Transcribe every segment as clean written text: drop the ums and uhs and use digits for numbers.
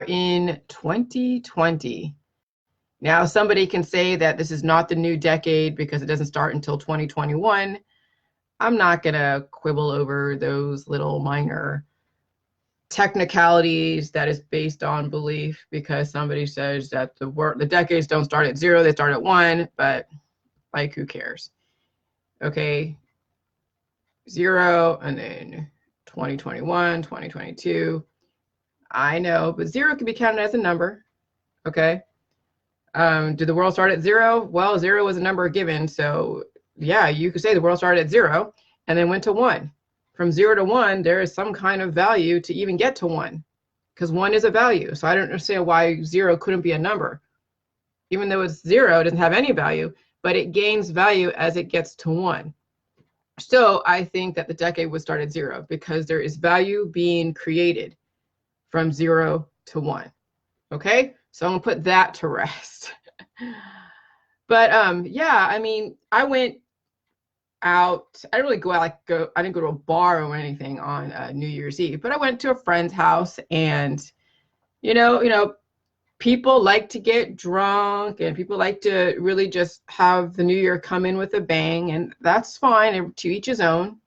in 2020. Now, somebody can say that this is not the new decade because it doesn't start until 2021. I'm not going to quibble over those little minor technicalities that is based on belief, because somebody says that the decades don't start at 0, they start at 1, but like, who cares? Okay, 0, and then 2021, 2022. I know, but 0 can be counted as a number. Okay. Did the world start at 0? Well, 0 was a number given, so yeah, you could say the world started at 0 and then went to 1. From 0 to 1, there is some kind of value to even get to 1, because 1 is a value. So I don't understand why 0 couldn't be a number. Even though it's 0, it doesn't have any value, but it gains value as it gets to 1. So I think that the decade would start at 0 because there is value being created from 0 to 1. Okay, so I'm gonna put that to rest. But yeah, I mean, I went out. I didn't really go out, I didn't go to a bar or anything on New Year's Eve, but I went to a friend's house, and you know, people like to get drunk, and people like to really just have the new year come in with a bang, and that's fine, and to each his own.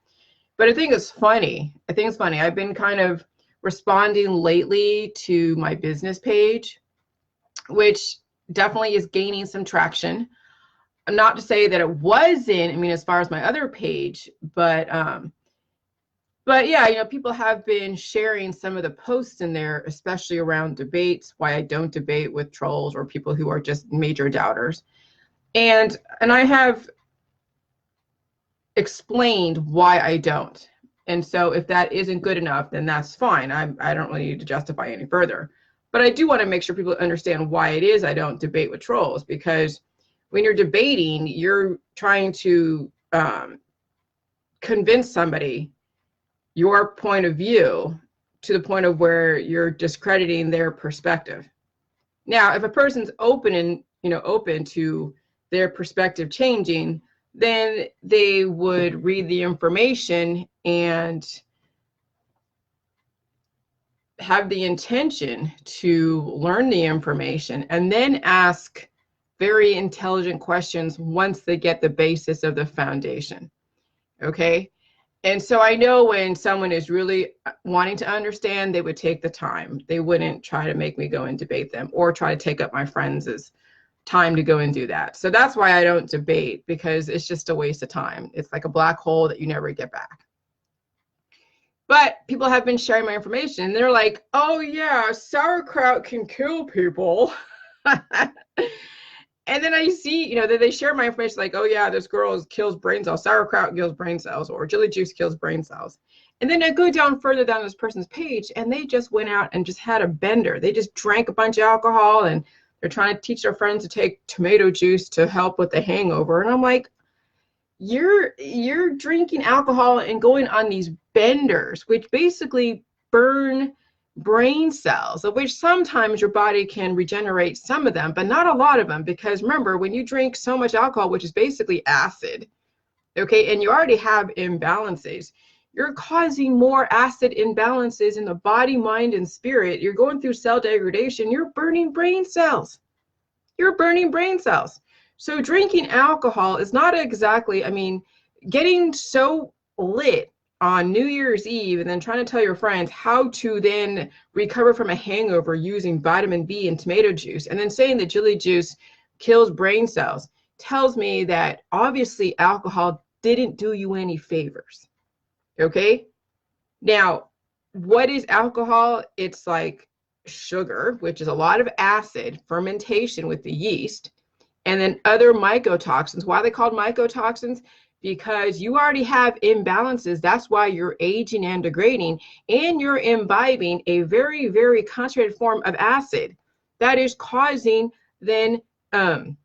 But I think it's funny. I've been kind of responding lately to my business page, which definitely is gaining some traction. Not to say that it wasn't, I mean, as far as my other page, but yeah, you know, people have been sharing some of the posts in there, especially around debates, why I don't debate with trolls or people who are just major doubters. And I have explained why I don't. And so if that isn't good enough, then that's fine. I don't really need to justify any further. But I do want to make sure people understand why it is I don't debate with trolls, because when you're debating, you're trying to convince somebody your point of view to the point of where you're discrediting their perspective. Now, if a person's open to their perspective changing, then they would read the information and have the intention to learn the information and then ask very intelligent questions once they get the basis of the foundation. Okay. And so I know when someone is really wanting to understand, they would take the time. They wouldn't try to make me go and debate them or try to take up my friends' time to go and do that. So that's why I don't debate, because it's just a waste of time. It's like a black hole that you never get back. But people have been sharing my information, and they're like, oh yeah, sauerkraut can kill people. And then I see, that they share my information like, oh yeah, this girl kills brain cells, sauerkraut kills brain cells, or chili juice kills brain cells. And then I go down further down this person's page, and they just went out and just had a bender. They just drank a bunch of alcohol, and they're trying to teach their friends to take tomato juice to help with the hangover. And I'm like, you're drinking alcohol and going on these benders, which basically burn brain cells, of which sometimes your body can regenerate some of them, but not a lot of them. Because remember, when you drink so much alcohol, which is basically acid, okay, and you already have imbalances, you're causing more acid imbalances in the body, mind, and spirit. You're going through cell degradation. You're burning brain cells. So drinking alcohol is not exactly, getting so lit on New Year's Eve and then trying to tell your friends how to then recover from a hangover using vitamin B and tomato juice, and then saying that chili juice kills brain cells, tells me that obviously alcohol didn't do you any favors. Okay? Now, what is alcohol? It's like sugar, which is a lot of acid, fermentation with the yeast, and then other mycotoxins. Why are they called mycotoxins? Because you already have imbalances. That's why you're aging and degrading, and you're imbibing a very, very concentrated form of acid that is causing then it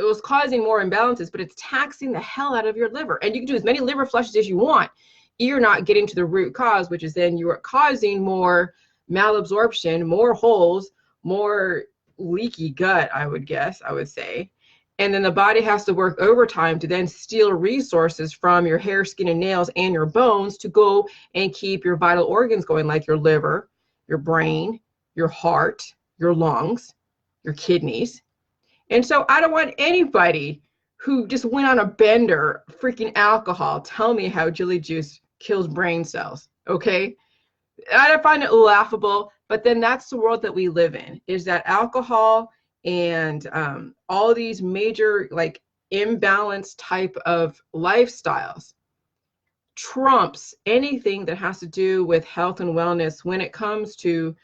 was causing more imbalances, but it's taxing the hell out of your liver. And you can do as many liver flushes as you want. You're not getting to the root cause, which is then you are causing more malabsorption, more holes, more leaky gut, I would say. And then the body has to work overtime to then steal resources from your hair, skin, and nails and your bones to go and keep your vital organs going, like your liver your brain, your heart, your lungs, your kidneys. And so I don't want anybody who just went on a bender freaking alcohol tell me how jelly juice kills brain cells, okay? I find it laughable, but then that's the world that we live in, is that alcohol and all these major like imbalanced type of lifestyles trumps anything that has to do with health and wellness when it comes to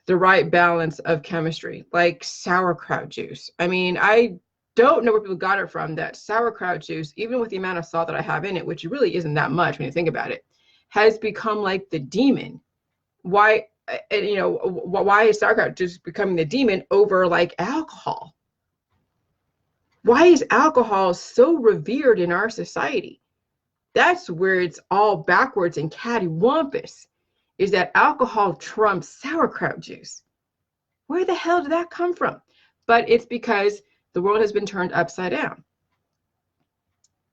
the right balance of chemistry, like sauerkraut juice. I mean, I don't know where people got it from, that sauerkraut juice, even with the amount of salt that I have in it, which really isn't that much when you think about it, has become like the demon. Why, you know, why is sauerkraut just becoming the demon over like alcohol? Why is alcohol so revered in our society? That's where it's all backwards and cattywampus, is that alcohol trumps sauerkraut juice. Where the hell did that come from? But it's because the world has been turned upside down.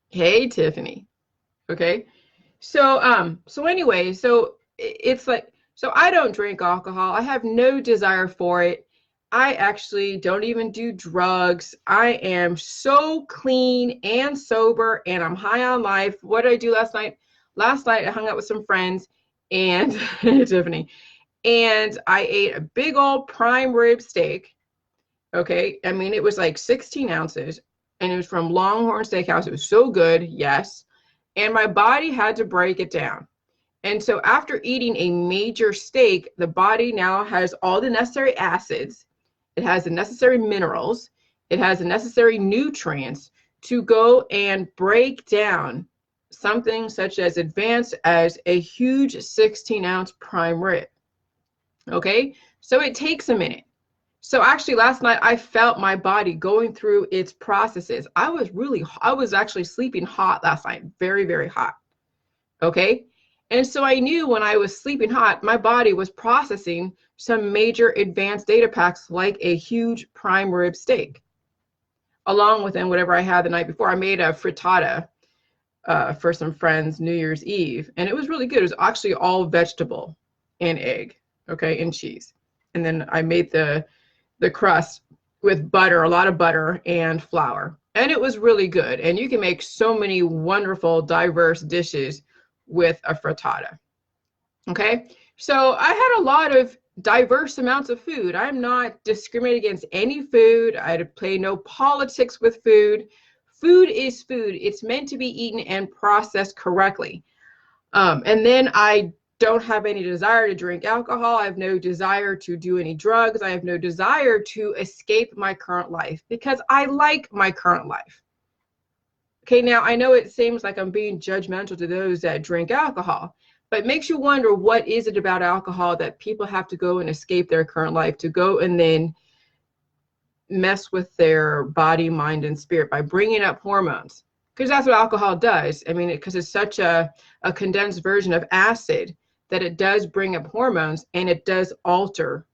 Hey, Tiffany. Okay. So anyway, so it's like, so I don't drink alcohol. I have no desire for it. I actually don't even do drugs. I am so clean and sober, and I'm high on life. What did I do last night? Last night I hung out with some friends and Tiffany, and I ate a big old prime rib steak. Okay. I mean, it was like 16 ounces, and it was from Longhorn Steakhouse. It was so good. Yes. And my body had to break it down. And so after eating a major steak, the body now has all the necessary acids. It has the necessary minerals. It has the necessary nutrients to go and break down something such as advanced as a huge 16-ounce prime rib. Okay, so it takes a minute. So actually last night I felt my body going through its processes. I was actually sleeping hot last night, very, very hot. Okay. And so I knew when I was sleeping hot, my body was processing some major advanced data packs like a huge prime rib steak. Along with then whatever I had the night before, I made a frittata for some friends New Year's Eve. And it was really good. It was actually all vegetable and egg, okay, and cheese. And then I made the crust with butter, a lot of butter and flour. And it was really good. And you can make so many wonderful, diverse dishes with a frittata. Okay, so I had a lot of diverse amounts of food. I'm not discriminating against any food. I play no politics with food. Food is food. It's meant to be eaten and processed correctly. And then I don't have any desire to drink alcohol. I have no desire to do any drugs. I have no desire to escape my current life because I like my current life. Okay, now I know it seems like I'm being judgmental to those that drink alcohol, but it makes you wonder, what is it about alcohol that people have to go and escape their current life, to go and then mess with their body, mind, and spirit by bringing up hormones? Because that's what alcohol does. I mean, because it's such a condensed version of acid that it does bring up hormones and it does alter.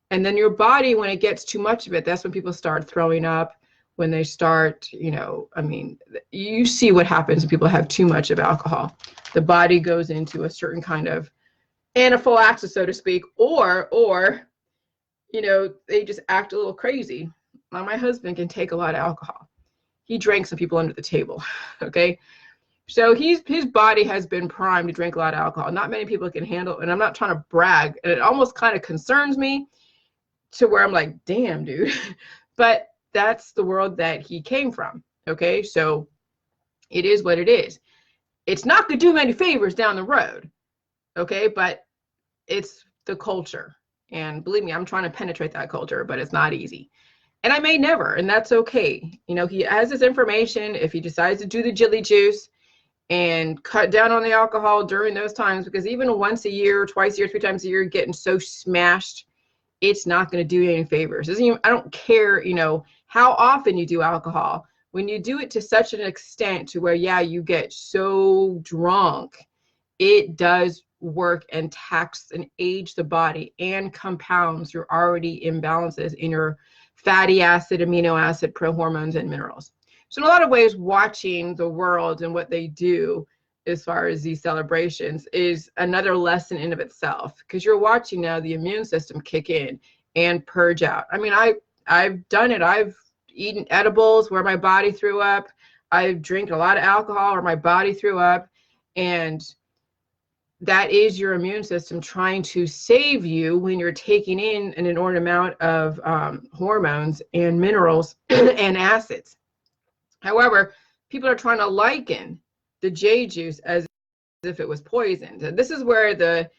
And then your body, when it gets too much of it, that's when people start throwing up. When they start, you know, I mean, you see what happens when people have too much of alcohol. The body goes into a certain kind of anaphylaxis, so to speak, or, you know, they just act a little crazy. Now, my husband can take a lot of alcohol. He drank some people under the table, okay? So his body has been primed to drink a lot of alcohol. Not many people can handle, and I'm not trying to brag, and it almost kind of concerns me to where I'm like, damn, dude. But that's the world that he came from. Okay, so it is what it is. It's not going to do him any favors down the road. Okay, but it's the culture. And believe me, I'm trying to penetrate that culture, but it's not easy. And I may never, and that's okay. You know, he has his information. If he decides to do the jelly juice and cut down on the alcohol during those times, because even once a year, twice a year, 3 times a year, getting so smashed, it's not going to do you any favors. I don't care, you know, how often you do alcohol. When you do it to such an extent to where, yeah, you get so drunk, it does work and tax and age the body and compounds your already imbalances in your fatty acid, amino acid, prohormones, and minerals. So in a lot of ways, watching the world and what they do as far as these celebrations is another lesson in of itself, because you're watching now the immune system kick in and purge out. I mean, I've done it. I've eaten edibles where my body threw up. I've drank a lot of alcohol where my body threw up. And that is your immune system trying to save you when you're taking in an inordinate amount of hormones and minerals and acids. However, people are trying to liken the J juice as if it was poisoned. And this is where the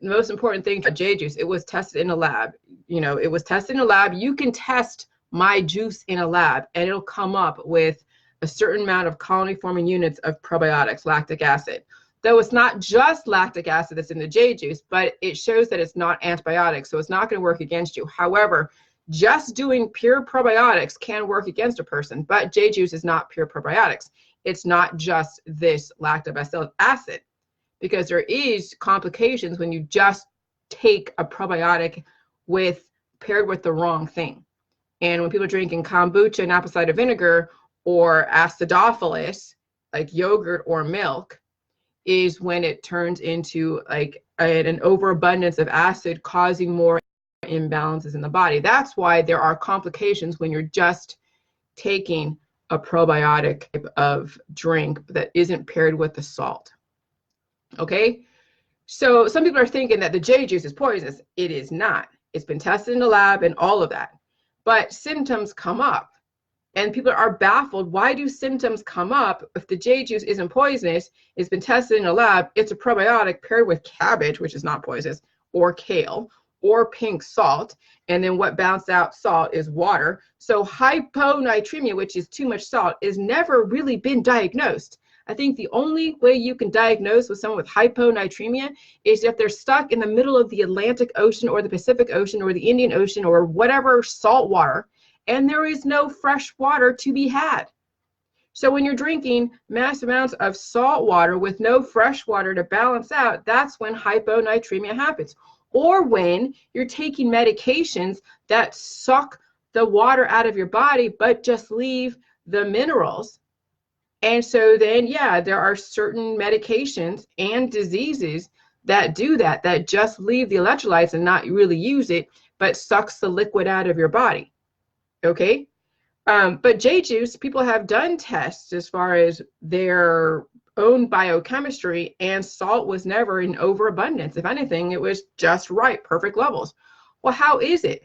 most important thing for J juice, it was tested in a lab. You know, it was tested in a lab. You can test my juice in a lab and it'll come up with a certain amount of colony forming units of probiotics, lactic acid. Though it's not just lactic acid that's in the J juice, but it shows that it's not antibiotic, so it's not going to work against you. However, just doing pure probiotics can work against a person, but J juice is not pure probiotics. It's not just this lactobacillic acid, because there is complications when you just take a probiotic paired with the wrong thing. And when people are drinking kombucha and apple cider vinegar or acidophilus, like yogurt or milk, is when it turns into like an overabundance of acid, causing more imbalances in the body. That's why there are complications when you're just taking a probiotic type of drink that isn't paired with the salt. Okay, so some people are thinking that the J juice is poisonous. It is not. It's been tested in the lab and all of that, but symptoms come up. And people are baffled. Why do symptoms come up if the J juice isn't poisonous? It's been tested in a lab. It's a probiotic paired with cabbage, which is not poisonous, or kale, or pink salt. And then what balanced out salt is water. So hyponatremia, which is too much salt, is never really been diagnosed. I think the only way you can diagnose with someone with hyponatremia is if they're stuck in the middle of the Atlantic Ocean or the Pacific Ocean or the Indian Ocean or whatever salt water, and there is no fresh water to be had. So when you're drinking massive amounts of salt water with no fresh water to balance out, that's when hyponatremia happens. Or when you're taking medications that suck the water out of your body, but just leave the minerals. And so then, yeah, there are certain medications and diseases that do that, that just leave the electrolytes and not really use it, but sucks the liquid out of your body. Okay, but J juice, people have done tests as far as their own biochemistry, and salt was never in overabundance. If anything, it was just right, perfect levels. Well, how is it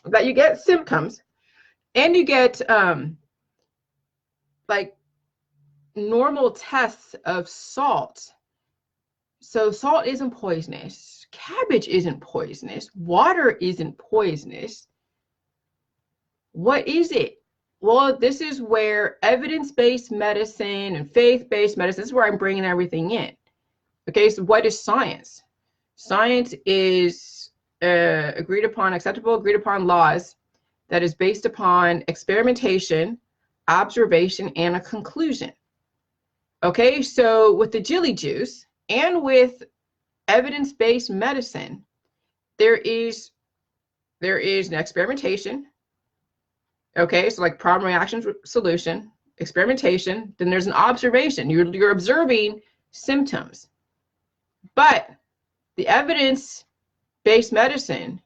that you get symptoms and you get like normal tests of salt? So salt isn't poisonous, cabbage isn't poisonous, water isn't poisonous. What is it? Well, this is where evidence-based medicine and faith-based medicine, this is where I'm bringing everything in. Okay, so what is science? Science is agreed upon laws that is based upon experimentation, observation, and a conclusion. Okay, so with the Jilly juice and with evidence-based medicine, there is an experimentation. Okay, so like problem, reaction, solution, experimentation, then there's an observation. You're observing symptoms. But the evidence-based medicine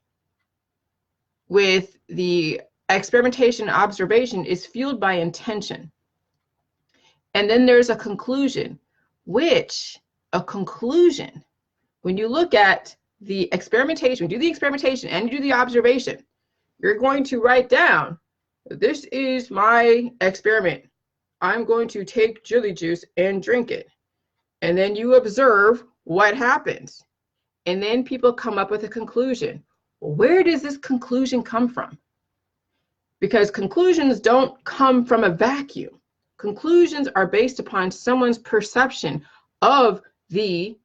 with the experimentation and observation is fueled by intention. And then there's a conclusion, when you look at the experimentation, do the experimentation and you do the observation, you're going to write down, this is my experiment. I'm going to take Jilly juice and drink it. And then you observe what happens. And then people come up with a conclusion. Well, where does this conclusion come from? Because conclusions don't come from a vacuum. Conclusions are based upon someone's perception of the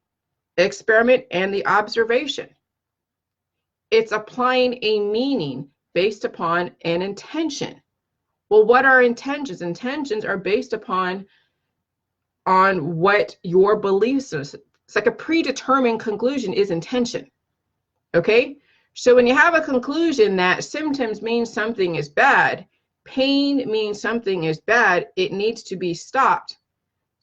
experiment and the observation. It's applying a meaning based upon an intention. Well, what are intentions? Intentions are based upon what your beliefs is. It's like a predetermined conclusion is intention. Okay? So when you have a conclusion that symptoms mean something is bad, pain means something is bad, it needs to be stopped.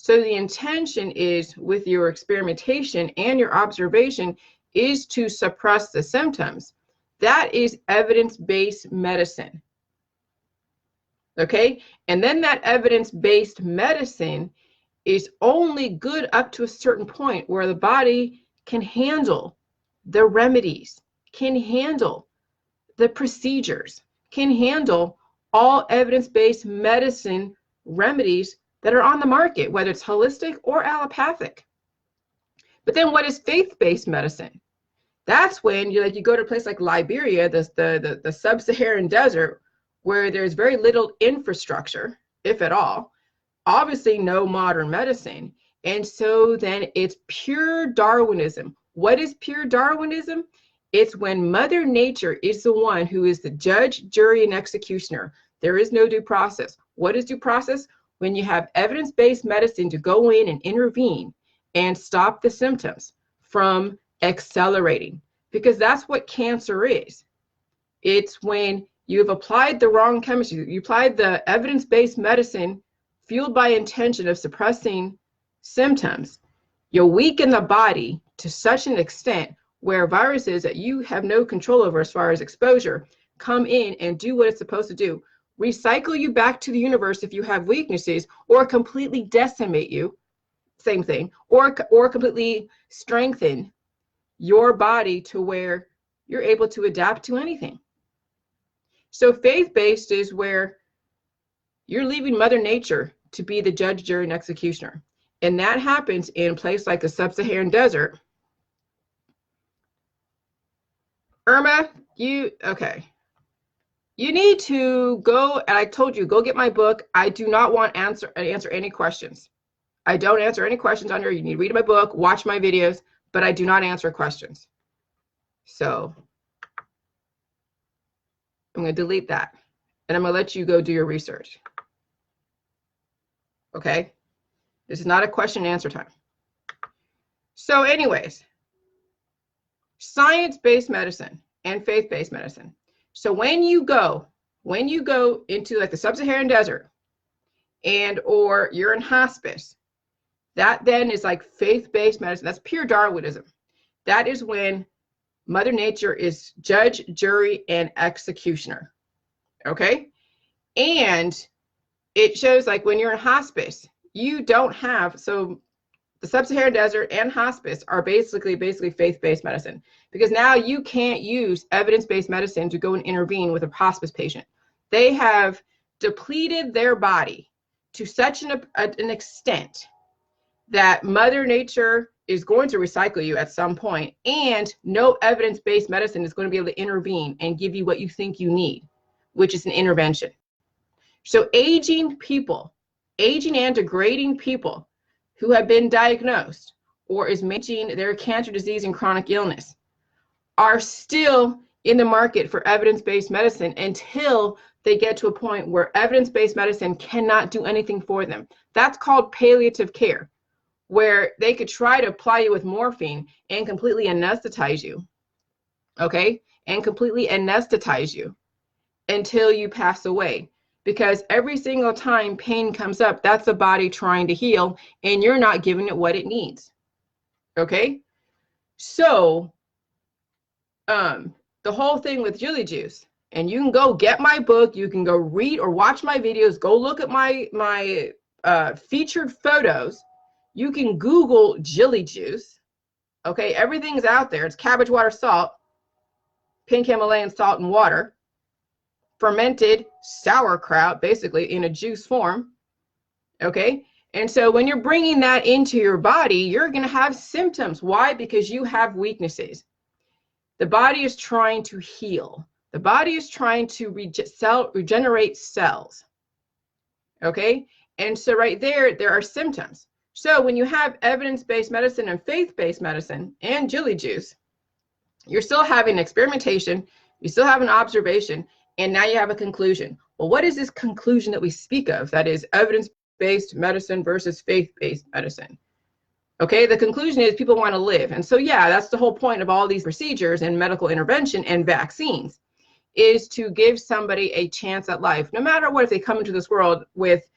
So the intention is with your experimentation and your observation is to suppress the symptoms. That is evidence-based medicine. Okay? And then that evidence-based medicine is only good up to a certain point where the body can handle the remedies, can handle the procedures, can handle all evidence-based medicine remedies that are on the market, whether it's holistic or allopathic. But then what is faith-based medicine? That's when you go to a place like Liberia, the sub-Saharan desert, where there's very little infrastructure, if at all, obviously no modern medicine. And so then it's pure Darwinism. What is pure Darwinism? It's when Mother Nature is the one who is the judge, jury, and executioner. There is no due process. What is due process? When you have evidence-based medicine to go in and intervene and stop the symptoms from accelerating, because that's what cancer is. It's when you've applied the wrong chemistry, you applied the evidence-based medicine fueled by intention of suppressing symptoms, you'll weaken the body to such an extent where viruses that you have no control over as far as exposure come in and do what it's supposed to do. Recycle you back to the universe if you have weaknesses, or completely decimate you, same thing, or completely strengthen your body to where you're able to adapt to anything. So faith-based is where you're leaving Mother Nature to be the judge, jury, and executioner. And that happens in a place like the sub-Saharan desert. Irma, okay. You need to go, and I told you, go get my book. I do not want answer any questions. I don't answer any questions on here. You need to read my book, watch my videos, but I do not answer questions. So I'm going to delete that, and I'm going to let you go do your research. Okay? This is not a question and answer time. So anyways, science-based medicine and faith-based medicine. So when you go into like the sub-Saharan desert or you're in hospice, that then is like faith-based medicine. That's pure Darwinism. That is when Mother Nature is judge, jury, and executioner. Okay? And it shows like when you're in hospice, you don't have, so the sub-Saharan desert and hospice are basically faith-based medicine, because now you can't use evidence-based medicine to go and intervene with a hospice patient. They have depleted their body to such an extent that Mother Nature is going to recycle you at some point, and no evidence-based medicine is going to be able to intervene and give you what you think you need, which is an intervention. So aging and degrading people who have been diagnosed or is managing their cancer disease and chronic illness are still in the market for evidence-based medicine until they get to a point where evidence-based medicine cannot do anything for them. That's called palliative care, where they could try to apply you with morphine and completely anesthetize you, okay? And completely anesthetize you until you pass away. Because every single time pain comes up, that's the body trying to heal, and you're not giving it what it needs. Okay? So, the whole thing with Jilly Juice, and you can go get my book, you can go read or watch my videos, go look at my featured photos. You can Google Jilly Juice. Okay? Everything's out there. It's cabbage water salt, pink Himalayan salt and water, fermented sauerkraut, basically in a juice form. Okay? And so when you're bringing that into your body, you're going to have symptoms. Why? Because you have weaknesses. The body is trying to heal. The body is trying to regenerate cells. Okay? And so right there are symptoms. So when you have evidence-based medicine and faith-based medicine and Jilly Juice, you're still having experimentation, you still have an observation, and now you have a conclusion. Well, what is this conclusion that we speak of? That is evidence-based medicine versus faith-based medicine. Okay, the conclusion is people want to live. And so, yeah, that's the whole point of all these procedures and medical intervention and vaccines, is to give somebody a chance at life. No matter what, if they come into this world with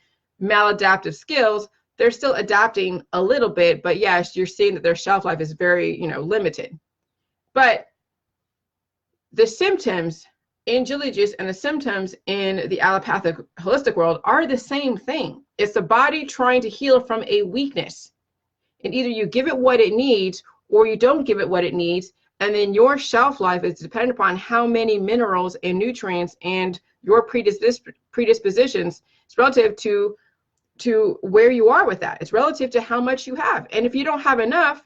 maladaptive skills, they're still adapting a little bit, but yes, you're seeing that their shelf life is very, limited. But the symptoms in Jilly Juice and the symptoms in the allopathic holistic world are the same thing. It's the body trying to heal from a weakness. And either you give it what it needs or you don't give it what it needs. And then your shelf life is dependent upon how many minerals and nutrients and your predispositions. It's relative to where you are with that. It's relative to how much you have. And if you don't have enough,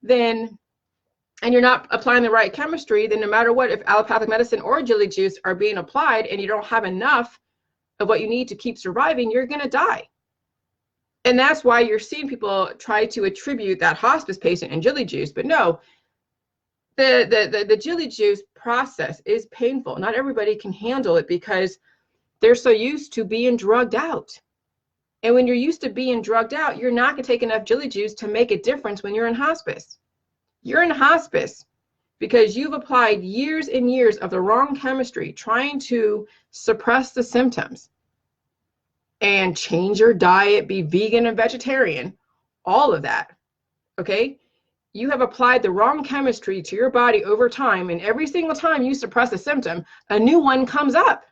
then, and you're not applying the right chemistry, then no matter what, if allopathic medicine or Jilly Juice are being applied and you don't have enough of what you need to keep surviving, you're going to die. And that's why you're seeing people try to attribute that hospice patient in Jilly Juice. But no, the Jilly Juice process is painful. Not everybody can handle it because they're so used to being drugged out. And when you're used to being drugged out, you're not going to take enough Jilly Juice to make a difference when you're in hospice. You're in hospice because you've applied years and years of the wrong chemistry trying to suppress the symptoms and change your diet, be vegan and vegetarian, all of that, okay? You have applied the wrong chemistry to your body over time, and every single time you suppress a symptom, a new one comes up.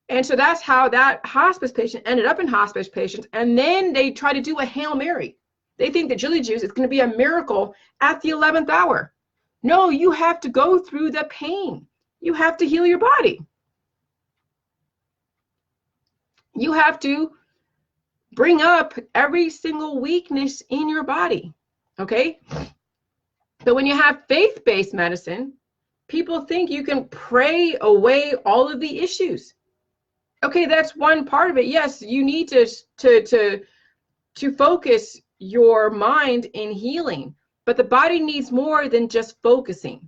And so that's how that hospice patient ended up in hospice patients, and then they try to do a Hail Mary. They think that Jilly Juice is going to be a miracle at the 11th hour. No, you have to go through the pain. You have to heal your body. You have to bring up every single weakness in your body, okay? But when you have faith-based medicine, people think you can pray away all of the issues. Okay, that's one part of it. Yes, you need to focus your mind in healing, but the body needs more than just focusing.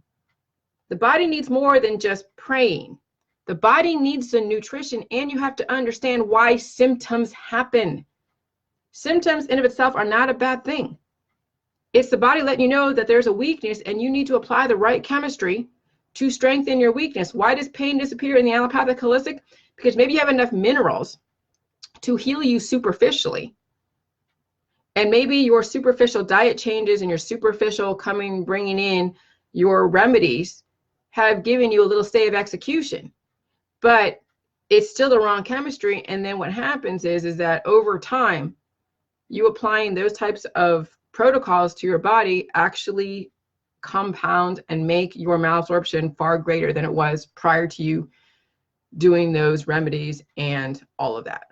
The body needs more than just praying. The body needs the nutrition, and you have to understand why symptoms happen. Symptoms in of itself are not a bad thing. It's the body letting you know that there's a weakness and you need to apply the right chemistry to strengthen your weakness. Why does pain disappear in the allopathic holistic? Because maybe you have enough minerals to heal you superficially. And maybe your superficial diet changes and your superficial bringing in your remedies have given you a little stay of execution. But it's still the wrong chemistry. And then what happens is that over time, you applying those types of protocols to your body actually compound and make your malabsorption far greater than it was prior to you doing those remedies and all of that.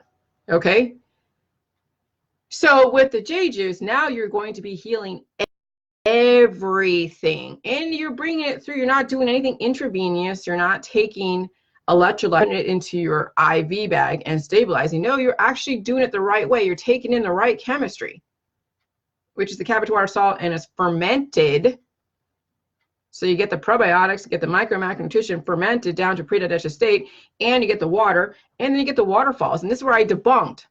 Okay. So with the J Juice, now you're going to be healing everything, and you're bringing it through. You're not doing anything intravenous. You're not taking electrolyte into your IV bag and stabilizing. No, you're actually doing it the right way. You're taking in the right chemistry, which is the cabbage water salt, and it's fermented. So you get the probiotics, you get the micro macronutrition fermented down to pre-digested state, and you get the water, and then you get the waterfalls. And this is where I debunked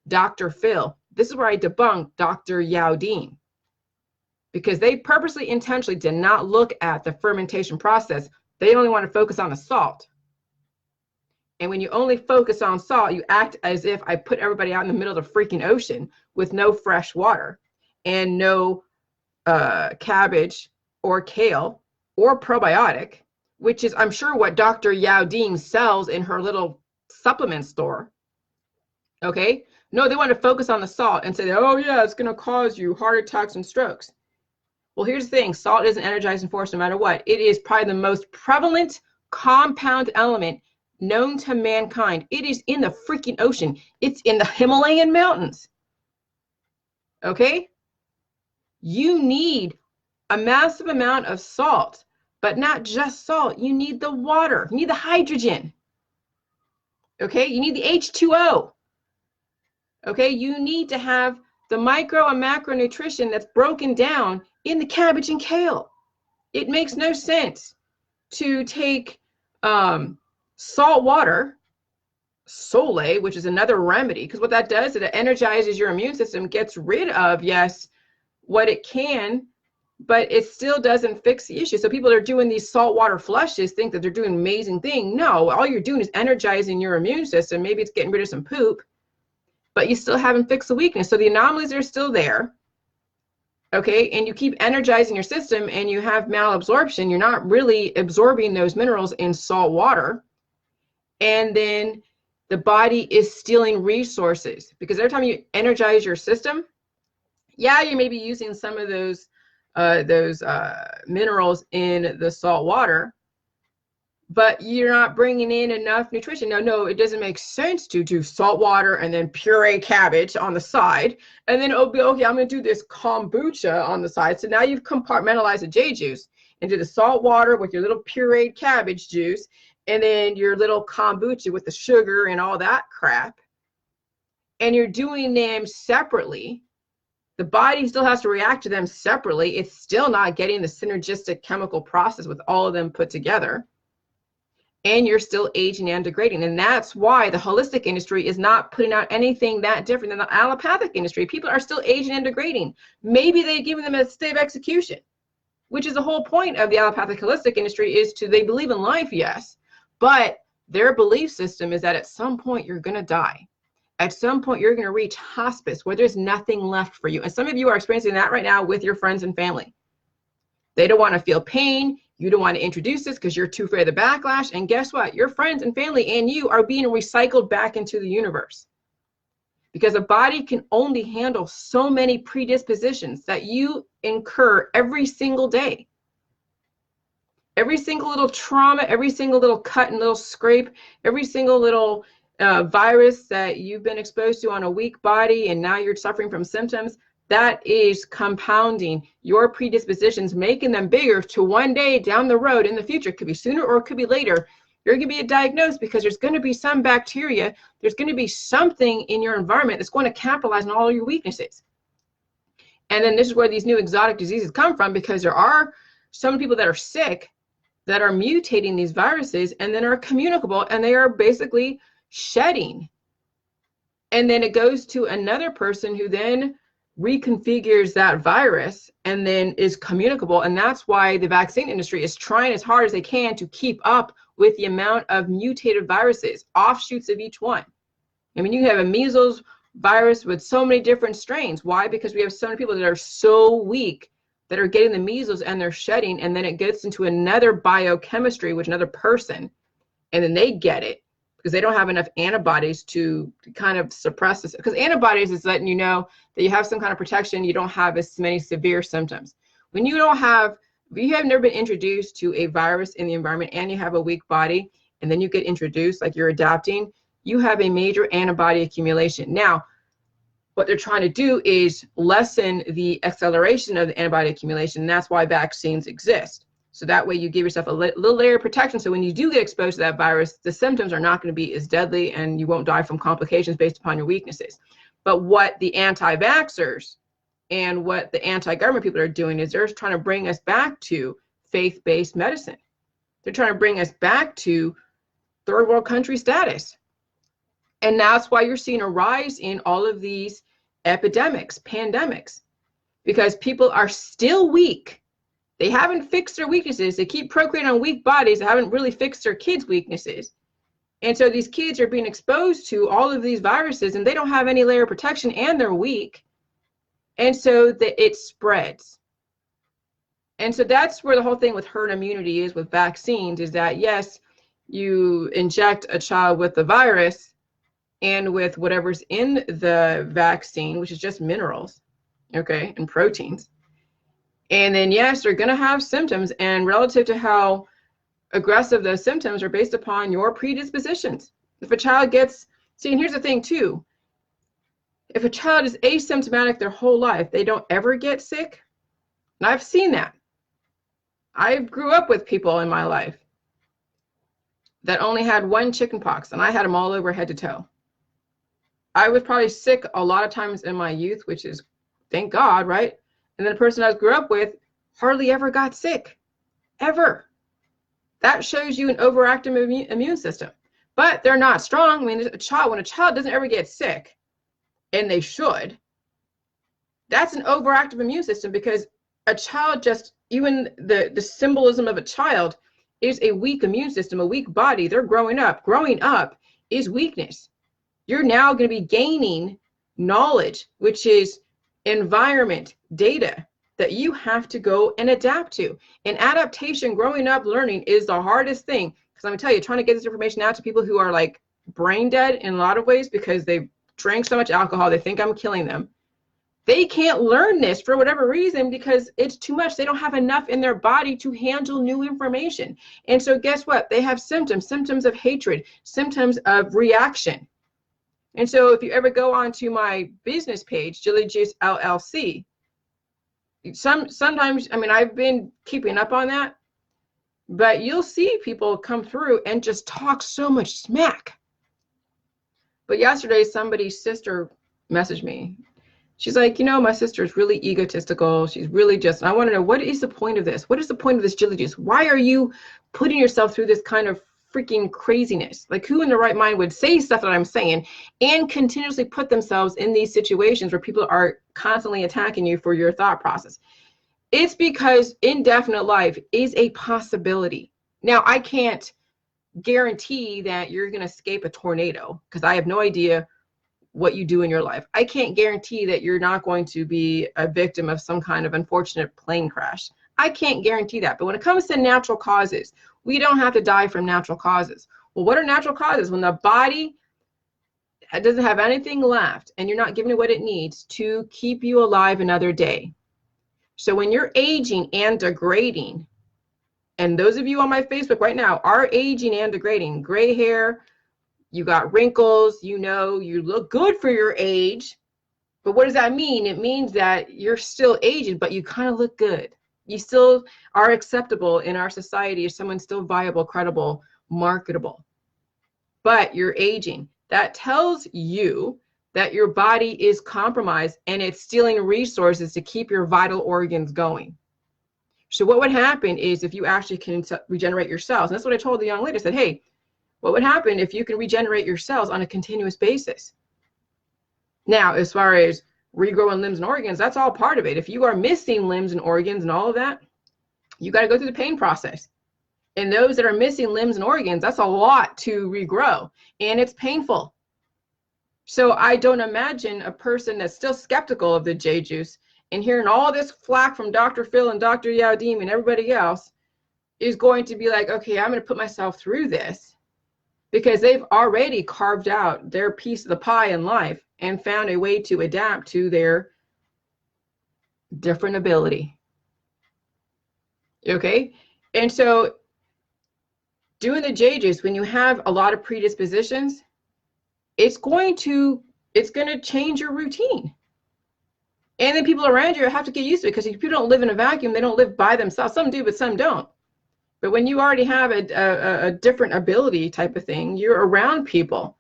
Dr. Phil. This is where I debunked Dr. Yaudine, because they purposely, intentionally did not look at the fermentation process. They only want to focus on the salt. And when you only focus on salt, you act as if I put everybody out in the middle of the freaking ocean with no fresh water and no cabbage or kale or probiotic, which is, I'm sure, what Dr. Yaudine sells in her little supplement store. Okay? No, they want to focus on the salt and say, oh yeah, it's going to cause you heart attacks and strokes. Well, here's the thing. Salt is an energizing force no matter what. It is probably the most prevalent compound element known to mankind. It is in the freaking ocean. It's in the Himalayan mountains. Okay? You need a massive amount of salt, but not just salt. You need the water. You need the hydrogen. Okay? You need the H2O. Okay? You need to have the micro and macronutrition that's broken down in the cabbage and kale. It makes no sense to take salt water, Sole, which is another remedy, because what that does is it energizes your immune system, gets rid of, yes, what it can, but it still doesn't fix the issue. So people that are doing these saltwater flushes think that they're doing an amazing thing. No, all you're doing is energizing your immune system. Maybe it's getting rid of some poop, but you still haven't fixed the weakness. So the anomalies are still there. Okay, and you keep energizing your system and you have malabsorption. You're not really absorbing those minerals in salt water. And then the body is stealing resources, because every time you energize your system, yeah, you may be using some of those minerals in the salt water, but you're not bringing in enough nutrition. No, it doesn't make sense to do salt water and then puree cabbage on the side, and then okay, I'm going to do this kombucha on the side. So now you've compartmentalized the J juice into the salt water with your little pureed cabbage juice, and then your little kombucha with the sugar and all that crap, and you're doing them separately. The body still has to react to them separately. It's still not getting the synergistic chemical process with all of them put together. And you're still aging and degrading. And that's why the holistic industry is not putting out anything that different than the allopathic industry. People are still aging and degrading. Maybe they've given them a stay of execution, which is the whole point of the allopathic holistic industry, is they believe in life, yes, but their belief system is that at some point you're going to die. At some point you're going to reach hospice where there's nothing left for you. And some of you are experiencing that right now with your friends and family. They don't want to feel pain. You don't want to introduce this because you're too afraid of the backlash. And guess what? Your friends and family and you are being recycled back into the universe, because a body can only handle so many predispositions that you incur every single day. Every single little trauma, every single little cut and little scrape, every single little virus that you've been exposed to on a weak body, and now you're suffering from symptoms, that is compounding your predispositions, making them bigger to one day down the road in the future. It could be sooner or it could be later. You're going to be diagnosed because there's going to be some bacteria. There's going to be something in your environment that's going to capitalize on all your weaknesses. And then this is where these new exotic diseases come from, because there are some people that are sick that are mutating these viruses and then are communicable, and they are basically shedding. And then it goes to another person who then reconfigures that virus and then is communicable. And that's why the vaccine industry is trying as hard as they can to keep up with the amount of mutated viruses, offshoots of each one. I mean, you have a measles virus with so many different strains. Why? Because we have so many people that are so weak that are getting the measles and they're shedding, and then it gets into another biochemistry with another person, and then they get it because they don't have enough antibodies to kind of suppress this. Because antibodies is letting you know that you have some kind of protection, you don't have as many severe symptoms. When you don't have, if you have never been introduced to a virus in the environment and you have a weak body, and then you get introduced, like you're adapting, you have a major antibody accumulation. Now, what they're trying to do is lessen the acceleration of the antibody accumulation. And that's why vaccines exist. So that way you give yourself a little layer of protection. So when you do get exposed to that virus, the symptoms are not going to be as deadly and you won't die from complications based upon your weaknesses. But what the anti-vaxxers and what the anti-government people are doing is they're trying to bring us back to faith-based medicine. They're trying to bring us back to third world country status. And that's why you're seeing a rise in all of these epidemics, pandemics, because people are still weak. They haven't fixed their weaknesses. They keep procreating on weak bodies. They haven't really fixed their kids' weaknesses. And so these kids are being exposed to all of these viruses and they don't have any layer of protection and they're weak. And so it spreads. And so that's where the whole thing with herd immunity is with vaccines, is that yes, you inject a child with the virus and with whatever's in the vaccine, which is just minerals, okay, and proteins. And then, yes, they're going to have symptoms, and relative to how aggressive those symptoms are based upon your predispositions. If a child gets, see, and here's the thing too, if a child is asymptomatic their whole life, they don't ever get sick. And I've seen that. I grew up with people in my life that only had one chickenpox, and I had them all over head to toe. I was probably sick a lot of times in my youth, which is, thank God, right? And then the person I grew up with hardly ever got sick, ever. That shows you an overactive immune system. But they're not strong. I mean, when a child doesn't ever get sick, and they should, that's an overactive immune system, because a child just, even the symbolism of a child is a weak immune system, a weak body. They're growing up. Growing up is weakness. You're now going to be gaining knowledge, which is environment, data that you have to go and adapt to. And adaptation, growing up, learning is the hardest thing. Because I'm gonna tell you, trying to get this information out to people who are like brain dead in a lot of ways because they've drank so much alcohol, they think I'm killing them. They can't learn this for whatever reason because it's too much. They don't have enough in their body to handle new information. And so guess what? They have symptoms of hatred, symptoms of reaction. And so if you ever go onto my business page, Jilly Juice LLC, sometimes, I mean, I've been keeping up on that, but you'll see people come through and just talk so much smack. But yesterday, somebody's sister messaged me. She's like, you know, my sister is really egotistical. She's really just, I want to know, what is the point of this? What is the point of this Jilly Juice? Why are you putting yourself through this kind of freaking craziness? Like, who in their right mind would say stuff that I'm saying and continuously put themselves in these situations where people are constantly attacking you for your thought process? It's because indefinite life is a possibility. Now, I can't guarantee that you're going to escape a tornado because I have no idea what you do in your life. I can't guarantee that you're not going to be a victim of some kind of unfortunate plane crash. I can't guarantee that. But when it comes to natural causes, we don't have to die from natural causes. Well, what are natural causes? When the body doesn't have anything left and you're not giving it what it needs to keep you alive another day. So when you're aging and degrading, and those of you on my Facebook right now are aging and degrading, gray hair, you got wrinkles, you know, you look good for your age. But what does that mean? It means that you're still aging, but you kind of look good. You still are acceptable in our society as someone still viable, credible, marketable. But you're aging. That tells you that your body is compromised and it's stealing resources to keep your vital organs going. So what would happen is if you actually can regenerate your cells, and that's what I told the young lady. I said, hey, what would happen if you can regenerate your cells on a continuous basis? Now, as far as regrowing limbs and organs, that's all part of it. If you are missing limbs and organs and all of that, you got to go through the pain process. And those that are missing limbs and organs, that's a lot to regrow, and it's painful. So I don't imagine a person that's still skeptical of the J Juice and hearing all this flack from Dr. Phil and Dr. Yadim and everybody else is going to be like, okay, I'm going to put myself through this, because they've already carved out their piece of the pie in life and found a way to adapt to their different ability. Okay? And so doing the J Juice, when you have a lot of predispositions, it's going to change your routine. And then people around you have to get used to it, because if people don't live in a vacuum, they don't live by themselves. Some do, but some don't. But when you already have a different ability type of thing, you're around people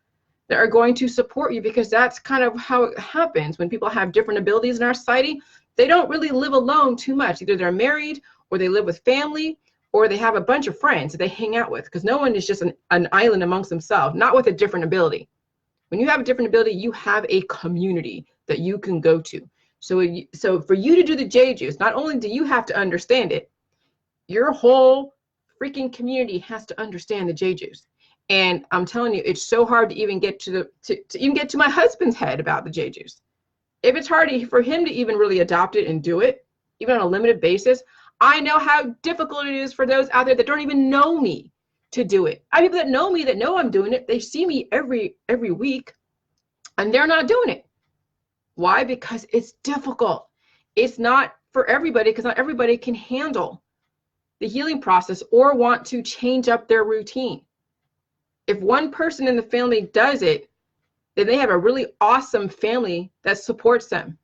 that are going to support you, because that's kind of how it happens. When people have different abilities in our society, they don't really live alone too much. Either they're married, or they live with family, or they have a bunch of friends that they hang out with, because no one is just an island amongst themselves, not with a different ability. When you have a different ability, you have a community that you can go to. So for you to do the J Juice, not only do you have to understand it, your whole freaking community has to understand the J Juice. And I'm telling you, it's so hard to even get to even get to my husband's head about the J Juice. If it's hard for him to even really adopt it and do it, even on a limited basis, I know how difficult it is for those out there that don't even know me to do it. I have people that know me, that know I'm doing it. They see me every week, and they're not doing it. Why? Because it's difficult. It's not for everybody, because not everybody can handle the healing process or want to change up their routine. If one person in the family does it, then they have a really awesome family that supports them.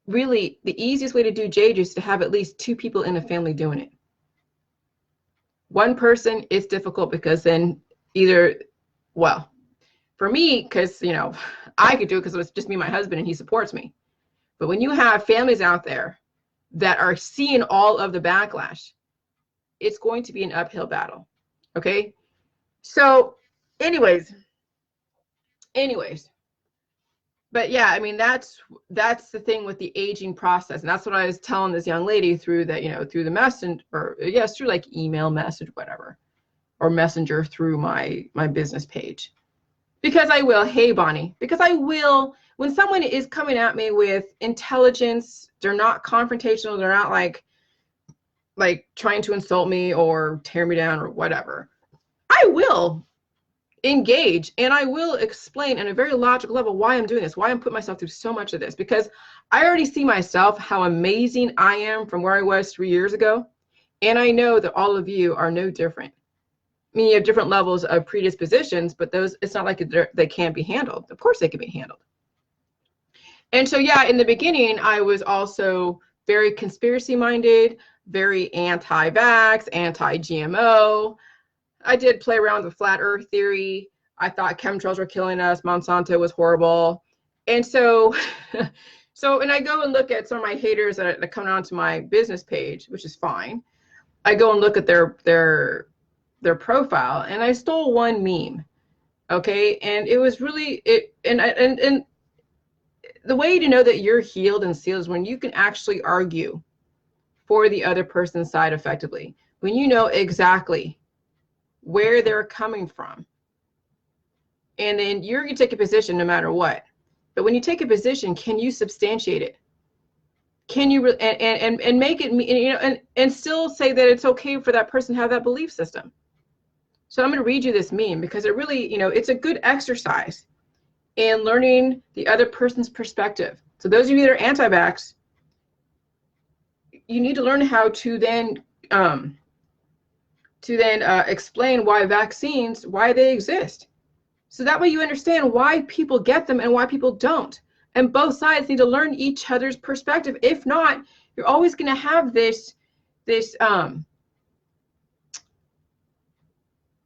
Really, the easiest way to do J Juice is to have at least 2 people in the family doing it. One person is difficult, because then either, well, for me, because, you know, I could do it because it's just me and my husband and he supports me. But when you have families out there that are seeing all of the backlash, it's going to be an uphill battle. Okay? So anyways, but yeah, I mean, that's the thing with the aging process. And that's what I was telling this young lady through that, you know, through the messenger, or yes, through like email message, whatever, or messenger through my business page. Because I will. Hey, Bonnie. Because I will. When someone is coming at me with intelligence, they're not confrontational. They're not like trying to insult me or tear me down or whatever. I will engage and I will explain on a very logical level why I'm doing this, why I'm putting myself through so much of this, because I already see myself how amazing I am from where I was 3 years ago. And I know that all of you are no different. I mean, you have different levels of predispositions, but those, it's not like they can't be handled. Of course they can be handled. And so, yeah, in the beginning, I was also very conspiracy minded, very anti-vax, anti-GMO. I did play around with flat earth theory. I thought chemtrails were killing us. Monsanto was horrible. And so, and I go and look at some of my haters that come onto my business page, which is fine. I go and look at their profile, and I stole one meme. Okay. And it was really, and the way to know that you're healed and sealed is when you can actually argue for the other person's side effectively. When you know exactly where they're coming from. And then you're going to take a position no matter what. But when you take a position, can you substantiate it? Can you and make it, you know, and still say that it's okay for that person to have that belief system? So I'm going to read you this meme because it really, you know, it's a good exercise in learning the other person's perspective. So those of you that are anti-vax, you need to learn how to then explain why vaccines, why they exist. So that way you understand why people get them and why people don't. And both sides need to learn each other's perspective. If not, you're always going to have this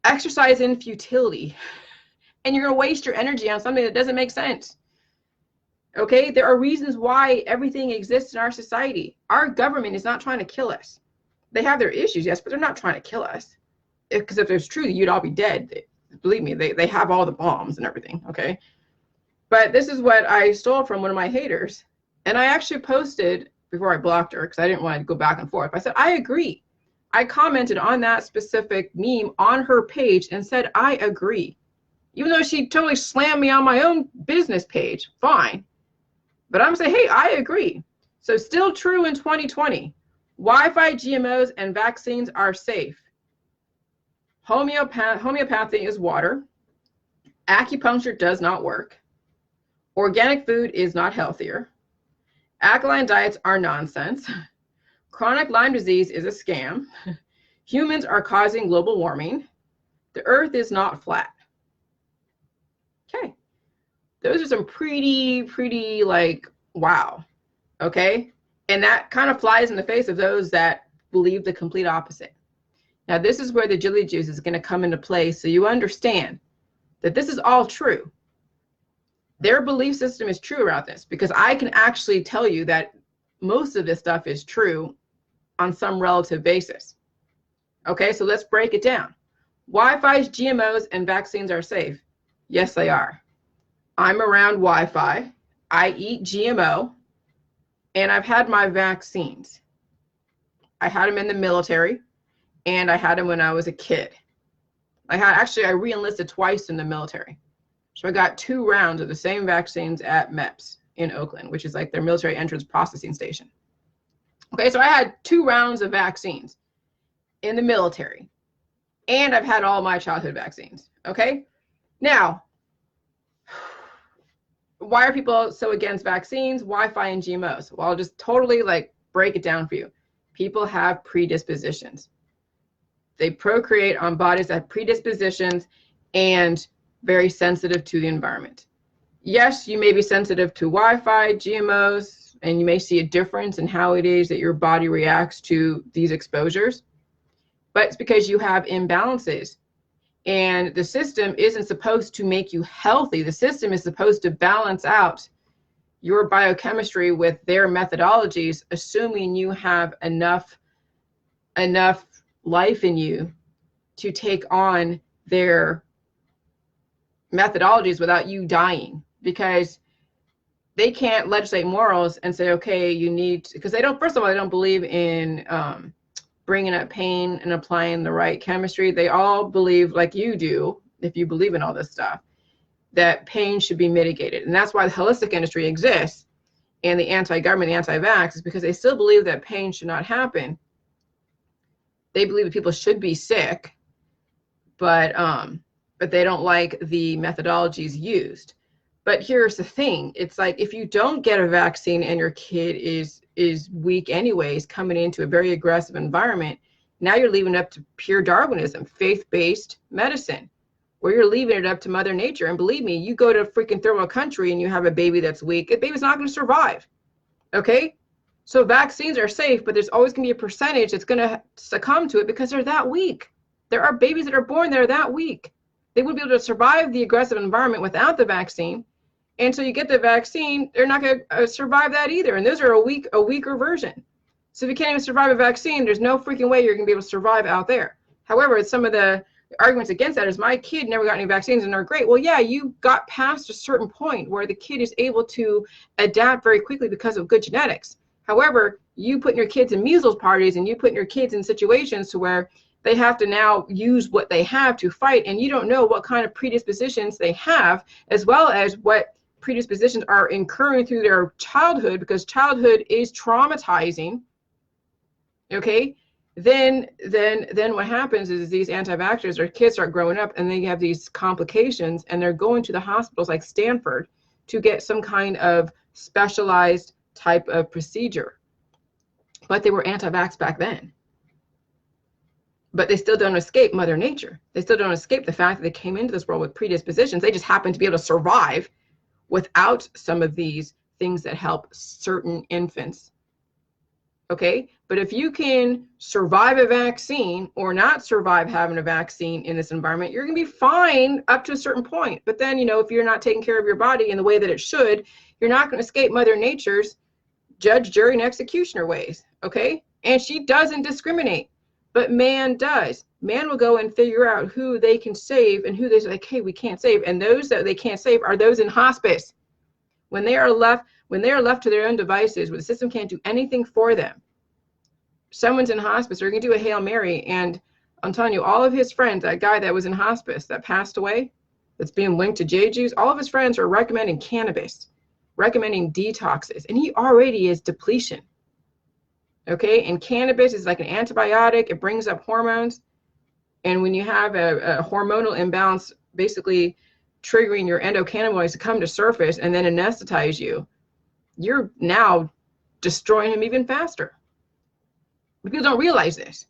exercise in futility. And you're going to waste your energy on something that doesn't make sense. Okay? There are reasons why everything exists in our society. Our government is not trying to kill us. They have their issues, yes, but they're not trying to kill us. Because if it was true, you'd all be dead. Believe me, they have all the bombs and everything, okay? But this is what I stole from one of my haters. And I actually posted, before I blocked her, because I didn't want to go back and forth. I said, I agree. I commented on that specific meme on her page and said, I agree. Even though she totally slammed me on my own business page, fine. But I'm saying, hey, I agree. So still true in 2020. Wi-Fi, GMOs, and vaccines are safe. Homeopathy is water. Acupuncture does not work. Organic food is not healthier. Alkaline diets are nonsense. Chronic Lyme disease is a scam. Humans are causing global warming. The earth is not flat. Okay. Those are some pretty like, wow. Okay. And that kind of flies in the face of those that believe the complete opposite. Now, this is where the Jilly Juice is going to come into play, so you understand that this is all true. Their belief system is true about this, because I can actually tell you that most of this stuff is true on some relative basis. Okay, so let's break it down. Wi-Fi's, GMOs, and vaccines are safe. Yes, they are. I'm around Wi-Fi. I eat GMO. And I've had my vaccines. I had them in the military, and I had them when I was a kid. I re-enlisted twice in the military. So I got 2 rounds of the same vaccines at MEPS in Oakland, which is like their military entrance processing station. Okay, so I had 2 rounds of vaccines in the military, and I've had all my childhood vaccines. Okay, now, why are people so against vaccines, Wi-Fi, and GMOs? Well, I'll just totally like break it down for you. People have predispositions. They procreate on bodies that have predispositions and very sensitive to the environment. Yes, you may be sensitive to Wi-Fi, GMOs, and you may see a difference in how it is that your body reacts to these exposures, but it's because you have imbalances. And the system isn't supposed to make you healthy. The system is supposed to balance out your biochemistry with their methodologies, assuming you have enough life in you to take on their methodologies without you dying, because they can't legislate morals and say, okay, you need, because they don't, first of all, they don't believe in bringing up pain and applying the right chemistry. They all believe, like you do, if you believe in all this stuff, that pain should be mitigated. And that's why the holistic industry exists, and the anti-government, the anti-vax, is because they still believe that pain should not happen. They believe that people should be sick, but they don't like the methodologies used. But here's the thing. It's like, if you don't get a vaccine and your kid is weak anyways, coming into a very aggressive environment, now you're leaving it up to pure Darwinism, faith-based medicine, where you're leaving it up to Mother Nature. And believe me, you go to a freaking third world country and you have a baby that's weak, the baby's not going to survive. Okay? So vaccines are safe, but there's always going to be a percentage that's going to succumb to it because they're that weak. There are babies that are born that are that weak. They wouldn't be able to survive the aggressive environment without the vaccine. And so you get the vaccine, they're not going to survive that either. And those are a weaker version. So if you can't even survive a vaccine, there's no freaking way you're going to be able to survive out there. However, some of the arguments against that is, my kid never got any vaccines and they're great. Well, yeah, you got past a certain point where the kid is able to adapt very quickly because of good genetics. However, you putting your kids in measles parties and you putting your kids in situations to where they have to now use what they have to fight, and you don't know what kind of predispositions they have, as well as what predispositions are incurring through their childhood, because childhood is traumatizing. Okay, then what happens is these anti-vaxxers, or kids start growing up and they have these complications, and they're going to the hospitals like Stanford to get some kind of specialized type of procedure. But they were anti-vax back then. But they still don't escape Mother Nature. They still don't escape the fact that they came into this world with predispositions. They just happen to be able to survive without some of these things that help certain infants. Okay, but if you can survive a vaccine or not survive having a vaccine in this environment, you're going to be fine up to a certain point. But then, you know, if you're not taking care of your body in the way that it should, you're not going to escape Mother Nature's judge, jury, and executioner ways. Okay, and she doesn't discriminate, but man does. Man will go and figure out who they can save and who they're like, hey, we can't save. And those that they can't save are those in hospice. When they are left to their own devices, where the system can't do anything for them, someone's in hospice, they're going to do a Hail Mary. And I'm telling you, all of his friends, that guy that was in hospice that passed away, that's being linked to J-Juice, all of his friends are recommending cannabis, recommending detoxes, and he already is depletion. Okay, and cannabis is like an antibiotic. It brings up hormones. And when you have a hormonal imbalance, basically triggering your endocannabinoids to come to surface and then anesthetize you, you're now destroying him even faster. People don't realize this.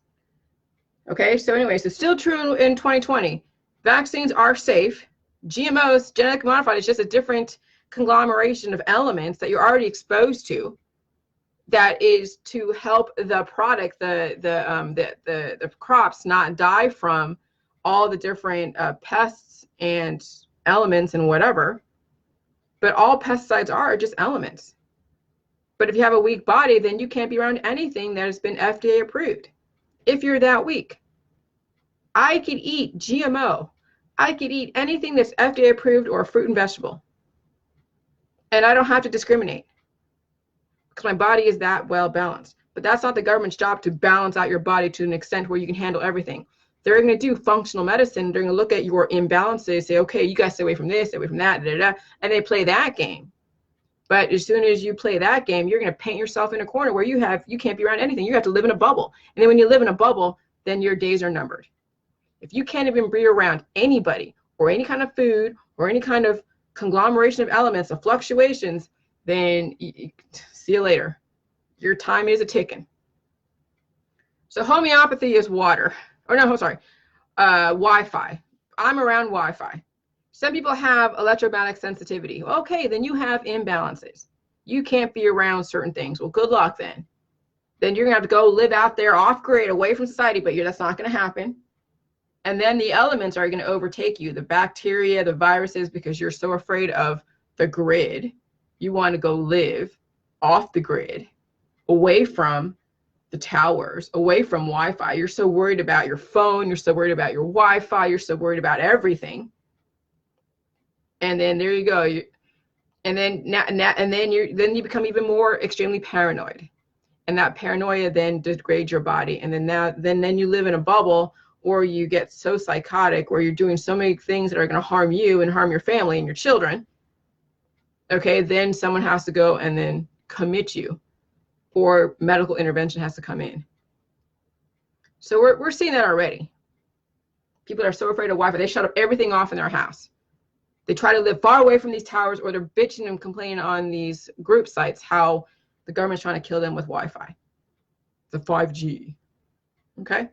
Okay, so anyways, it's still true in 2020. Vaccines are safe. GMOs, genetically modified, is just a different conglomeration of elements that you're already exposed to, that is to help the product, the crops not die from all the different pests and elements and whatever. But all pesticides are just elements. But if you have a weak body, then you can't be around anything that has been FDA approved. If you're that weak, I could eat GMO. I could eat anything that's FDA approved or fruit and vegetable. And I don't have to discriminate, because my body is that well balanced. But that's not the government's job to balance out your body to an extent where you can handle everything. They're going to do functional medicine. They're going to look at your imbalances, say, okay, you guys stay away from this, stay away from that, and they play that game. But as soon as you play that game, you're going to paint yourself in a corner where you can't be around anything. You have to live in a bubble. And then when you live in a bubble, then your days are numbered. If you can't even be around anybody or any kind of food or any kind of conglomeration of elements, of fluctuations, then see you later. Your time is a ticking. So homeopathy is water. Oh, no, I'm sorry. Wi-Fi. I'm around Wi-Fi. Some people have electromagnetic sensitivity. Okay, then you have imbalances. You can't be around certain things. Well, good luck then. Then you're going to have to go live out there off grid, away from society, but that's not going to happen. And then the elements are going to overtake you, the bacteria, the viruses, because you're so afraid of the grid. You want to go live off the grid, away from the towers, away from Wi-Fi. You're so worried about your phone. You're so worried about your Wi-Fi. You're so worried about everything. And then there you go. And then you become even more extremely paranoid. And that paranoia then degrades your body. And then you live in a bubble or you get so psychotic or you're doing so many things that are going to harm you and harm your family and your children, okay, then someone has to go and then commit you, or medical intervention has to come in. So we're seeing that already. People are so afraid of Wi-Fi, they shut up everything off in their house. They try to live far away from these towers, or they're bitching and complaining on these group sites how the government's trying to kill them with Wi-Fi, the 5G. Okay.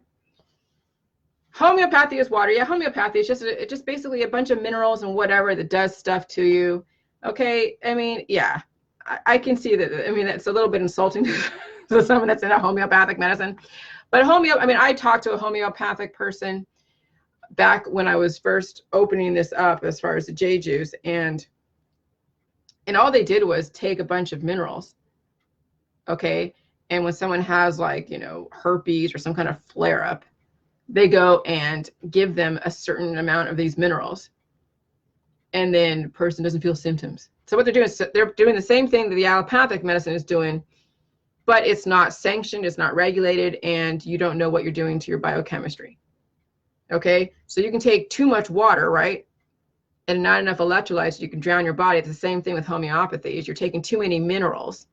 Homeopathy is water. Yeah, homeopathy is just basically a bunch of minerals and whatever that does stuff to you. Okay, I mean, yeah, I can see that. I mean, it's a little bit insulting to someone that's in a homeopathic medicine. But I mean, I talked to a homeopathic person back when I was first opening this up as far as the J juice, and all they did was take a bunch of minerals, okay? And when someone has, like, you know, herpes or some kind of flare-up, they go and give them a certain amount of these minerals, and then the person doesn't feel symptoms. So what they're doing is they're doing the same thing that the allopathic medicine is doing, but it's not sanctioned, it's not regulated, and you don't know what you're doing to your biochemistry. Okay, so you can take too much water, right, and not enough electrolytes, you can drown your body. It's the same thing with homeopathy. Is you're taking too many minerals,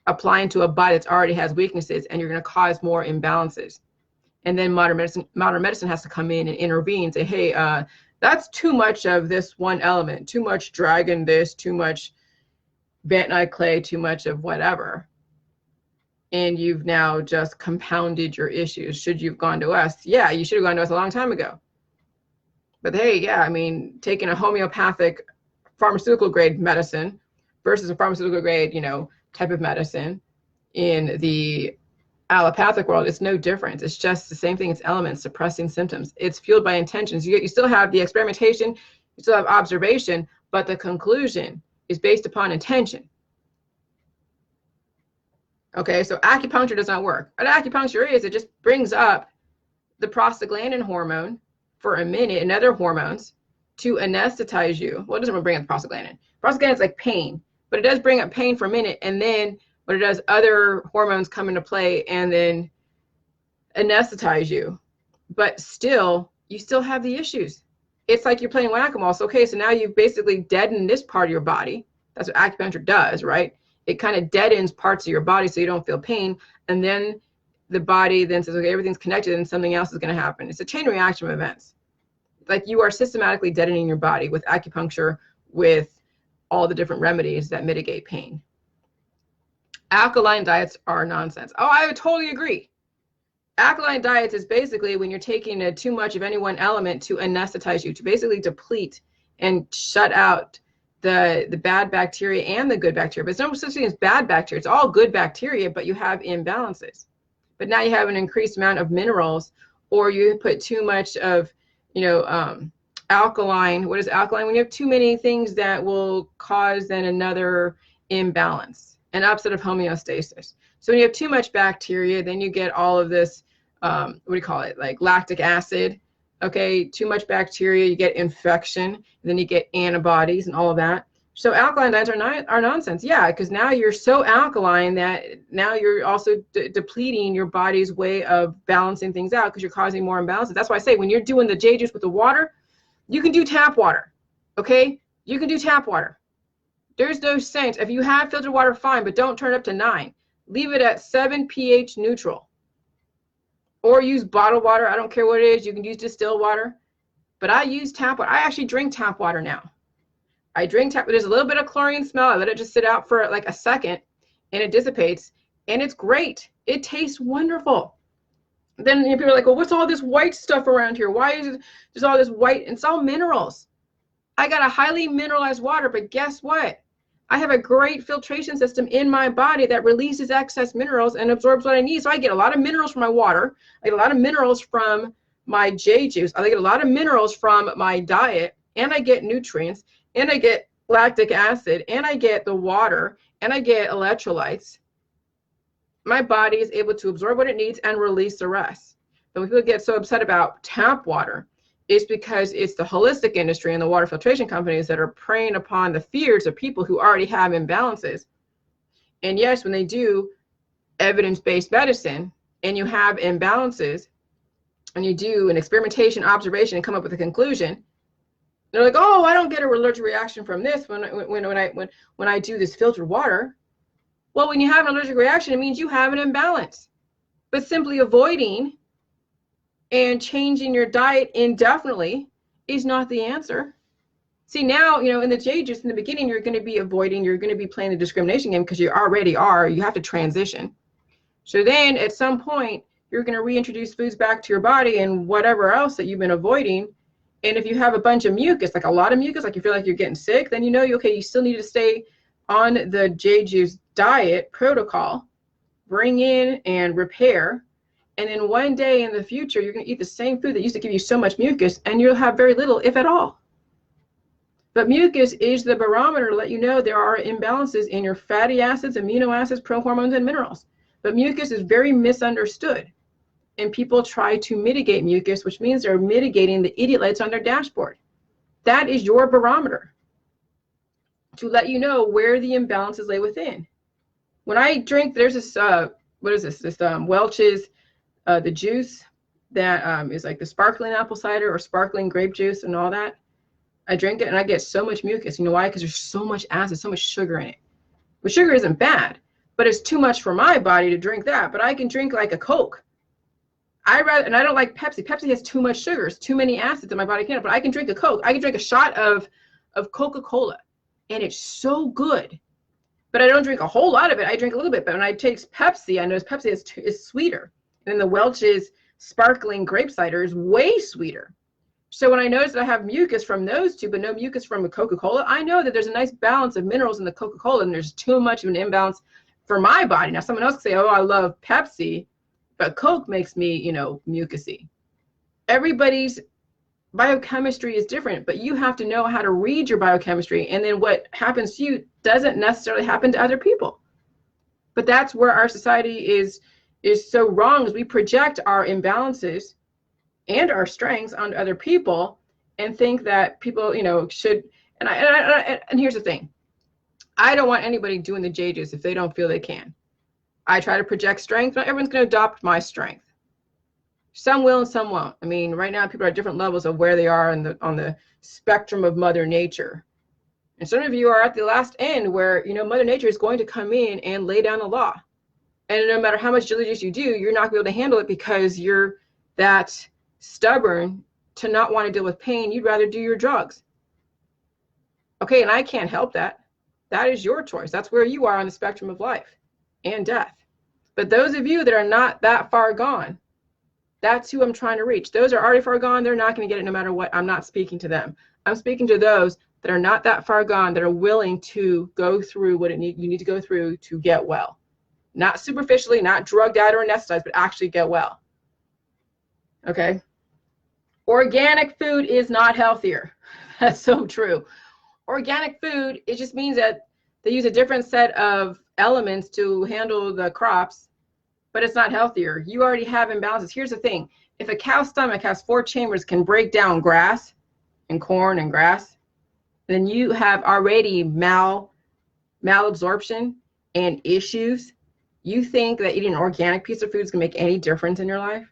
applying to a body that already has weaknesses, and you're going to cause more imbalances. And then modern medicine has to come in and intervene and say, hey, that's too much of this one element, too much dragon this, too much bentonite clay, too much of whatever. And you've now just compounded your issues. Should you have gone to us? Yeah, you should have gone to us a long time ago. But hey, yeah, I mean, taking a homeopathic pharmaceutical grade medicine versus a pharmaceutical grade, you know, type of medicine in the allopathic world, it's no difference. It's just the same thing. It's elements suppressing symptoms. It's fueled by intentions. You still have the experimentation, you still have observation, but the conclusion is based upon intention. Okay, so acupuncture does not work. What acupuncture is, it just brings up the prostaglandin hormone for a minute and other hormones to anesthetize you. Well, it doesn't bring up the prostaglandin. Prostaglandin is like pain, but it does bring up pain for a minute, and then what it does, other hormones come into play and then anesthetize you. But still, you still have the issues. It's like you're playing whack-a-mole. So, okay, so now you've basically deadened this part of your body. That's what acupuncture does, right? It kind of deadens parts of your body so you don't feel pain. And then the body then says, okay, everything's connected and something else is going to happen. It's a chain reaction of events. Like you are systematically deadening your body with acupuncture, with all the different remedies that mitigate pain. Alkaline diets are nonsense. Oh, I would totally agree. Alkaline diets is basically when you're taking too much of any one element to anesthetize you, to basically deplete and shut out the bad bacteria and the good bacteria. But it's no such thing as bad bacteria. It's all good bacteria, but you have imbalances. But now you have an increased amount of minerals, or you put too much of, you know, alkaline. What is alkaline? When you have too many things that will cause then another imbalance, an upset of homeostasis. So when you have too much bacteria, then you get all of this, what do you call it? Like lactic acid. Okay, too much bacteria, you get infection, and then you get antibodies and all of that. So alkaline diets are nonsense. Yeah, because now you're so alkaline that now you're also depleting your body's way of balancing things out, because you're causing more imbalances. That's why I say when you're doing the J juice with the water, you can do tap water. Okay, you can do tap water. There's no sense. If you have filtered water, fine, but don't turn it up to 9. Leave it at 7 pH neutral. Or use bottled water. I don't care what it is. You can use distilled water. But I use tap water. I actually drink tap water now. I drink tap. There's a little bit of chlorine smell. I let it just sit out for like a second, and it dissipates. And it's great. It tastes wonderful. Then people are like, well, what's all this white stuff around here? Why is it there's all this white? And it's all minerals. I got a highly mineralized water, but guess what? I have a great filtration system in my body that releases excess minerals and absorbs what I need. So I get a lot of minerals from my water. I get a lot of minerals from my J juice. I get a lot of minerals from my diet, and I get nutrients, and I get lactic acid, and I get the water, and I get electrolytes. My body is able to absorb what it needs and release the rest. But when people get so upset about tap water, it's because it's the holistic industry and the water filtration companies that are preying upon the fears of people who already have imbalances. And yes, when they do evidence-based medicine and you have imbalances, and you do an experimentation, observation, and come up with a conclusion, they're like, oh, I don't get a allergic reaction from this when I do this filtered water. Well, when you have an allergic reaction, it means you have an imbalance. But simply avoiding and changing your diet indefinitely is not the answer. See, now, in the J juice in the beginning, you're going to be avoiding, you're going to be playing the discrimination game because you already are. You have to transition. So then at some point, you're going to reintroduce foods back to your body and whatever else that you've been avoiding. And if you have a bunch of mucus, like a lot of mucus, like you feel like you're getting sick, then you still need to stay on the J juice diet protocol, bring in and repair. And then one day in the future, you're going to eat the same food that used to give you so much mucus, and you'll have very little, if at all. But mucus is the barometer to let you know there are imbalances in your fatty acids, amino acids, prohormones, and minerals. But mucus is very misunderstood. And people try to mitigate mucus, which means they're mitigating the idiot lights on their dashboard. That is your barometer to let you know where the imbalances lay within. When I drink, there's this, what is this? This Welch's, the juice that is like the sparkling apple cider or sparkling grape juice and all that. I drink it and I get so much mucus. You know why? Because there's so much acid, so much sugar in it. But sugar isn't bad, but it's too much for my body to drink that. But I can drink like a Coke. And I don't like Pepsi. Pepsi has too much sugars, too many acids that my body can't. But I can drink a Coke. I can drink a shot of Coca-Cola, and it's so good. But I don't drink a whole lot of it. I drink a little bit. But when I taste Pepsi, I notice Pepsi is sweeter. And then the Welch's sparkling grape cider is way sweeter. So when I notice that I have mucus from those two, but no mucus from a Coca-Cola, I know that there's a nice balance of minerals in the Coca-Cola, and there's too much of an imbalance for my body. Now, someone else can say, oh, I love Pepsi, but Coke makes me, mucusy. Everybody's biochemistry is different, but you have to know how to read your biochemistry. And then what happens to you doesn't necessarily happen to other people. But that's where our society is so wrong, is we project our imbalances and our strengths onto other people and think that people, should, and here's the thing. I don't want anybody doing the J juice if they don't feel they can. I try to project strength. Not everyone's going to adopt my strength. Some will and some won't. I mean, right now people are at different levels of where they are on the spectrum of Mother Nature. And some of you are at the last end where, Mother Nature is going to come in and lay down the law. And no matter how much jelly juice you do, you're not going to be able to handle it because you're that stubborn to not want to deal with pain. You'd rather do your drugs. Okay, and I can't help that. That is your choice. That's where you are on the spectrum of life and death. But those of you that are not that far gone, that's who I'm trying to reach. Those are already far gone. They're not going to get it no matter what. I'm not speaking to them. I'm speaking to those that are not that far gone, that are willing to go through what you need to go through to get well. Not superficially, not drugged out or anesthetized, but actually get well. Okay? Organic food is not healthier. That's so true. Organic food, it just means that they use a different set of elements to handle the crops, but it's not healthier. You already have imbalances. Here's the thing. If a cow's stomach has 4 chambers, can break down grass and corn and grass, then you have already malabsorption and issues. You think that eating an organic piece of food is going to make any difference in your life?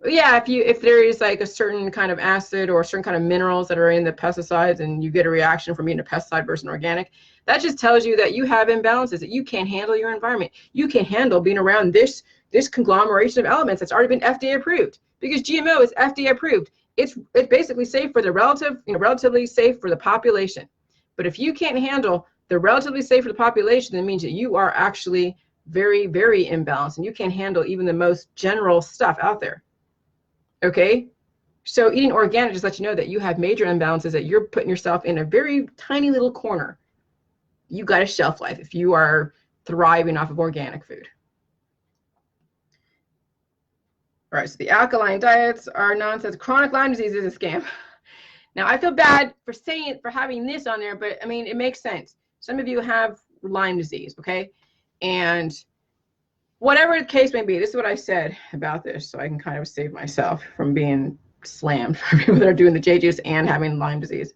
Yeah, if there is like a certain kind of acid or a certain kind of minerals that are in the pesticides and you get a reaction from eating a pesticide versus an organic, that just tells you that you have imbalances, that you can't handle your environment. You can't handle being around this conglomeration of elements that's already been FDA approved, because GMO is FDA approved. It's basically safe for the relatively safe for the population. But if you can't handle the relatively safe for the population, that means that you are actually very, very imbalanced, and you can't handle even the most general stuff out there. Okay, so eating organic just lets you know that you have major imbalances, that you're putting yourself in a very tiny little corner. You got a shelf life if you are thriving off of organic food. All right, so the alkaline diets are nonsense. Chronic Lyme disease is a scam. Now, I feel bad for having this on there, but I mean, it makes sense. Some of you have Lyme disease, okay? And whatever the case may be, this is what I said about this, so I can kind of save myself from being slammed for people that are doing the J juice and having Lyme disease.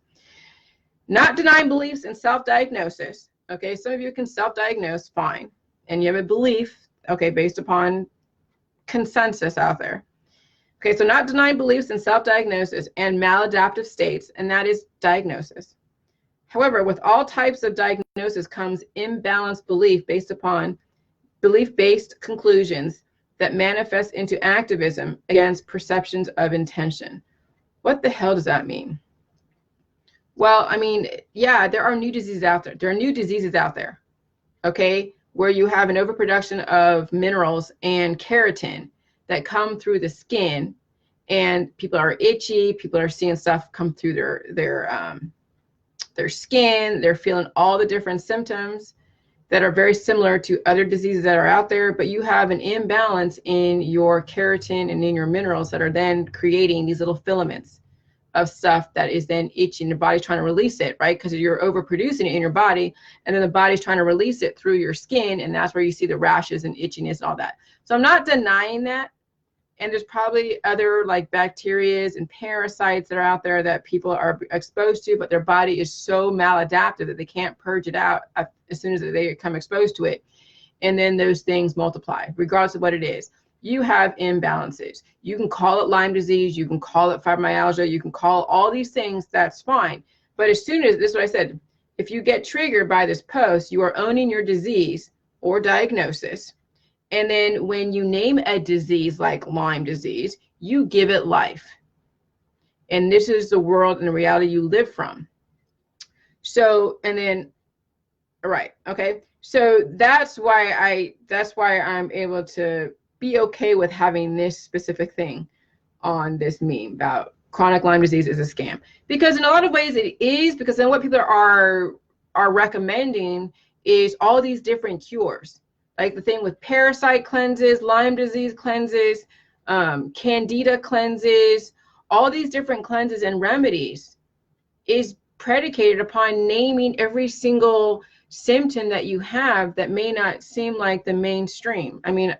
Not denying beliefs in self-diagnosis. Okay, some of you can self-diagnose, fine. And you have a belief, okay, based upon consensus out there. Okay, so not denying beliefs in self-diagnosis and maladaptive states, and that is diagnosis. However, with all types of diagnosis comes imbalanced belief-based conclusions that manifest into activism against perceptions of intention. What the hell does that mean? Well, I mean, yeah, there are new diseases out there. There are new diseases out there, okay, where you have an overproduction of minerals and keratin that come through the skin, and people are itchy, people are seeing stuff come through their skin, they're feeling all the different symptoms that are very similar to other diseases that are out there, but you have an imbalance in your keratin and in your minerals that are then creating these little filaments of stuff that is then itching. The body's trying to release it, right? Because you're overproducing it in your body, and then the body's trying to release it through your skin, and that's where you see the rashes and itchiness and all that. So I'm not denying that. And there's probably other like bacterias and parasites that are out there that people are exposed to, but their body is so maladaptive that they can't purge it out as soon as they become exposed to it. And then those things multiply, regardless of what it is. You have imbalances. You can call it Lyme disease, you can call it fibromyalgia, you can call all these things, that's fine. But as soon as, this is what I said, if you get triggered by this post, you are owning your disease or diagnosis. And then when you name a disease like Lyme disease, you give it life. And this is the world and the reality you live from. So, and then, all right, okay. So that's why I'm able to be okay with having this specific thing on this meme about chronic Lyme disease is a scam. Because in a lot of ways it is, because then what people are recommending is all these different cures. Like the thing with parasite cleanses, Lyme disease cleanses, candida cleanses, all these different cleanses and remedies is predicated upon naming every single symptom that you have that may not seem like the mainstream. I mean,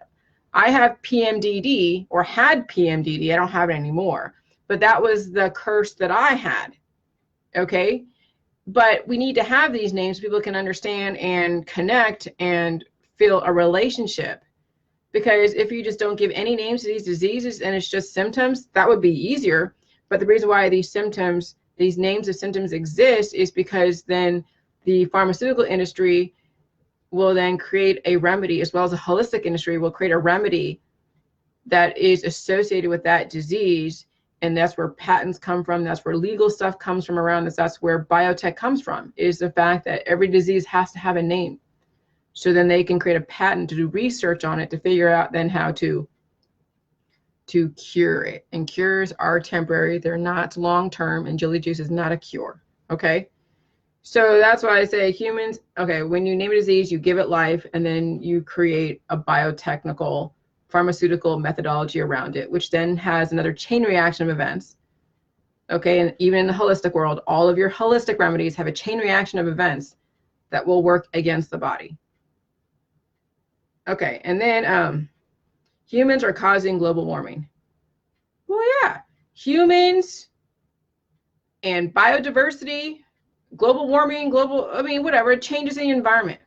I have PMDD, or had PMDD, I don't have it anymore, but that was the curse that I had, okay? But we need to have these names so people can understand and connect and feel a relationship. Because if you just don't give any names to these diseases and it's just symptoms, that would be easier. But the reason why these symptoms, these names of symptoms exist is because then the pharmaceutical industry will then create a remedy, as well as the holistic industry will create a remedy that is associated with that disease. And that's where patents come from. That's where legal stuff comes from around this. That's where biotech comes from, is the fact that every disease has to have a name. So then they can create a patent to do research on it to figure out then how to cure it. And cures are temporary. They're not long-term, and Jilly Juice is not a cure, okay? So that's why I say humans, okay, when you name a disease, you give it life, and then you create a biotechnical pharmaceutical methodology around it, which then has another chain reaction of events, okay? And even in the holistic world, all of your holistic remedies have a chain reaction of events that will work against the body. Okay, and then humans are causing global warming. Well, yeah, humans and biodiversity, global warming, I mean, whatever, changes in the environment.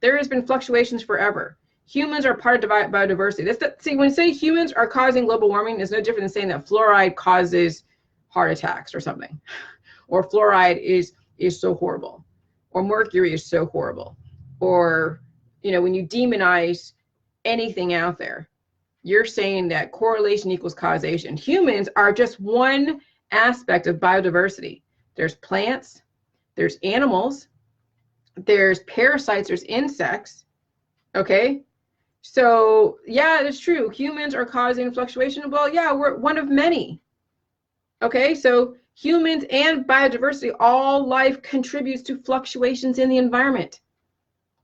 There has been fluctuations forever. Humans are part of biodiversity. See, when you say humans are causing global warming, it's no different than saying that fluoride causes heart attacks or something, or fluoride is so horrible, or mercury is so horrible, or, you know, when you demonize anything out there, you're saying that correlation equals causation. Humans are just one aspect of biodiversity. There's plants, there's animals, there's parasites, there's insects, okay? So yeah, it's true. Humans are causing fluctuation. Well, yeah, we're one of many, okay? So humans and biodiversity, all life contributes to fluctuations in the environment.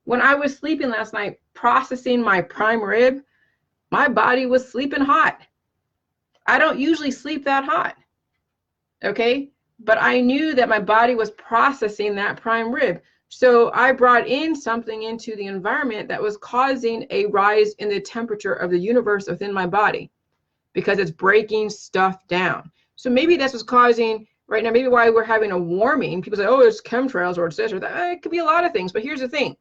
When I was sleeping last night, processing my prime rib, my body was sleeping hot. I don't usually sleep that hot, okay? But I knew that my body was processing that prime rib. So I brought in something into the environment that was causing a rise in the temperature of the universe within my body, because it's breaking stuff down. So maybe that's what's causing right now, maybe why we're having a warming. People say, oh, it's chemtrails or it's this or that. It could be a lot of things, but here's the thing.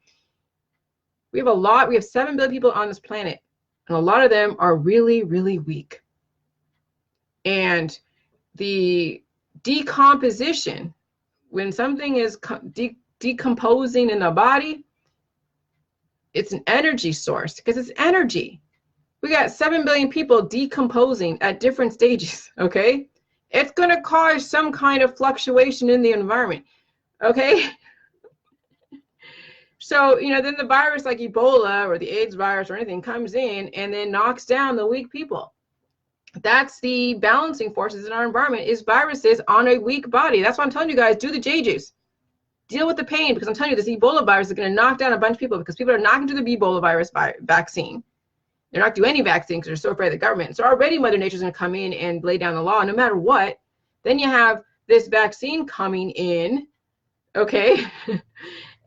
We have 7 billion people on this planet, and a lot of them are really, really weak. And the decomposition, when something is decomposing in the body, it's an energy source because it's energy. We got 7 billion people decomposing at different stages, okay? It's going to cause some kind of fluctuation in the environment, okay? So, you know, then the virus like Ebola or the AIDS virus or anything comes in and then knocks down the weak people. That's the balancing forces in our environment, is viruses on a weak body. That's why I'm telling you guys, do the JJs. Deal with the pain, because I'm telling you, this Ebola virus is going to knock down a bunch of people because people are not going to do the Ebola virus vaccine. They're not doing any vaccine because they're so afraid of the government. So already Mother Nature's going to come in and lay down the law no matter what. Then you have this vaccine coming in, okay?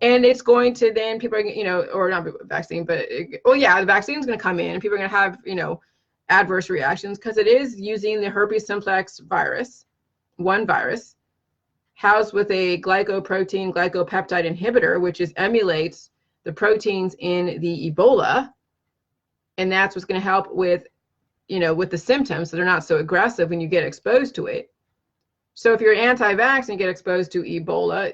And it's going to then, people are, you know, or not vaccine, but, well, yeah, the vaccine is going to come in and people are going to have, you know, adverse reactions because it is using the herpes simplex virus, one virus, housed with a glycoprotein glycopeptide inhibitor, which emulates the proteins in the Ebola. And that's what's going to help with, you know, with the symptoms, so they're not so aggressive when you get exposed to it. So if you're anti-vax and you get exposed to Ebola,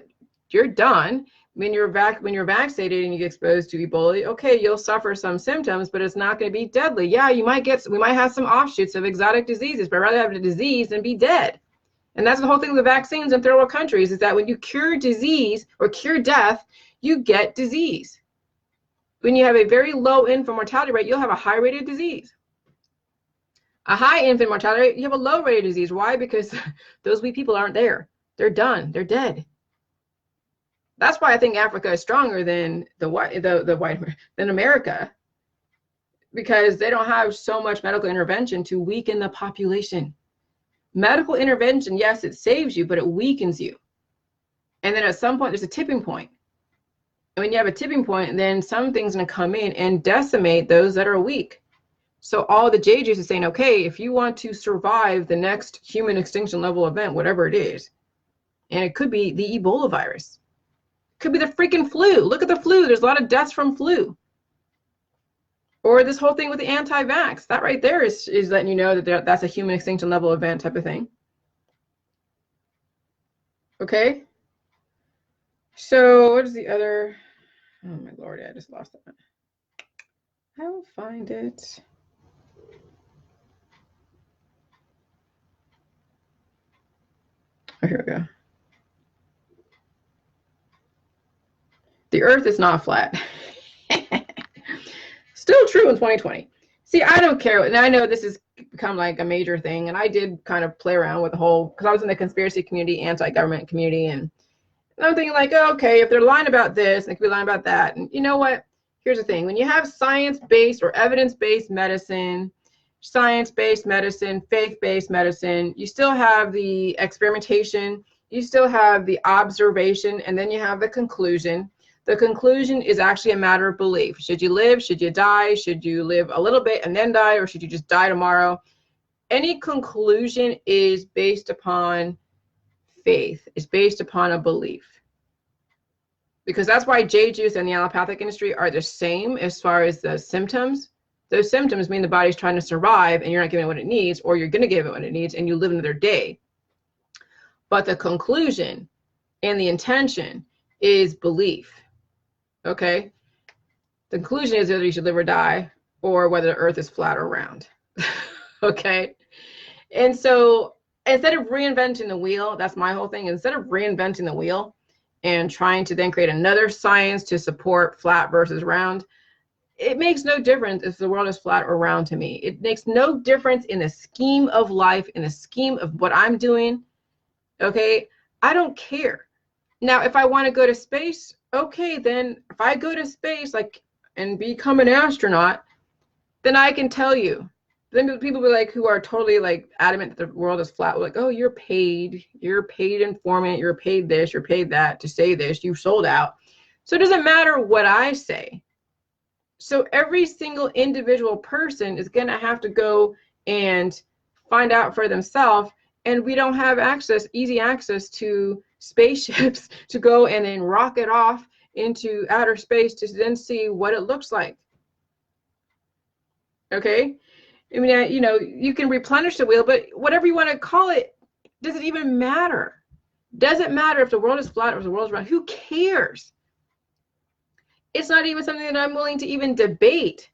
you're done. When you're vaccinated and you get exposed to Ebola, okay, you'll suffer some symptoms, but it's not going to be deadly. Yeah, we might have some offshoots of exotic diseases, but I'd rather have a disease than be dead. And that's the whole thing with the vaccines in third world countries, is that when you cure disease or cure death, you get disease. When you have a very low infant mortality rate, you'll have a high rate of disease. A high infant mortality rate, you have a low rate of disease. Why? Because those weak people aren't there. They're done. They're dead. That's why I think Africa is stronger than than America, because they don't have so much medical intervention to weaken the population. Medical intervention, yes, it saves you, but it weakens you. And then at some point, there's a tipping point. And when you have a tipping point, then something's going to come in and decimate those that are weak. So all the JJs are saying, okay, if you want to survive the next human extinction level event, whatever it is, and it could be the Ebola virus, it could be the freaking flu. Look at the flu. There's a lot of deaths from flu. Or this whole thing with the anti-vax. That right there is letting you know that that's a human extinction level event type of thing. Okay. So what is the other? Oh my Lord, I just lost that. I will find it. Oh, here we go. The earth is not flat. Still true in 2020. See, I don't care. And I know this has become like a major thing. And I did kind of play around with the whole, because I was in the conspiracy community, anti-government community. And I'm thinking like, oh, okay, if they're lying about this, they could be lying about that. And you know what? Here's the thing. When you have science-based or evidence-based medicine, science-based medicine, faith-based medicine, you still have the experimentation, you still have the observation, and then you have the conclusion. The conclusion is actually a matter of belief. Should you live? Should you die? Should you live a little bit and then die? Or should you just die tomorrow? Any conclusion is based upon faith. It's based upon a belief. Because that's why J-juice and the allopathic industry are the same as far as the symptoms. Those symptoms mean the body's trying to survive and you're not giving it what it needs, or you're going to give it what it needs and you live another day. But the conclusion and the intention is belief. Okay, the conclusion is whether you should live or die, or whether the earth is flat or round. Okay, and so instead of reinventing the wheel, that's my whole thing. Instead of reinventing the wheel and trying to then create another science to support flat versus round, it makes no difference if the world is flat or round to me. It makes no difference in the scheme of life, in the scheme of what I'm doing. Okay, I don't care. Now, if I want to go to space, okay, then if I go to space, like, and become an astronaut, then I can tell you. Then people be like, who are totally like adamant that the world is flat, like, oh, you're paid informant, you're paid this, you're paid that to say this, you sold out. So it doesn't matter what I say. So every single individual person is going to have to go and find out for themselves. And we don't have easy access to spaceships to go and then rocket off into outer space to then see what it looks like. Okay. I mean, you know, you can replenish the wheel, but whatever you want to call it, does it even matter? Doesn't matter if the world is flat or if the world is round. Who cares? It's not even something that I'm willing to even debate.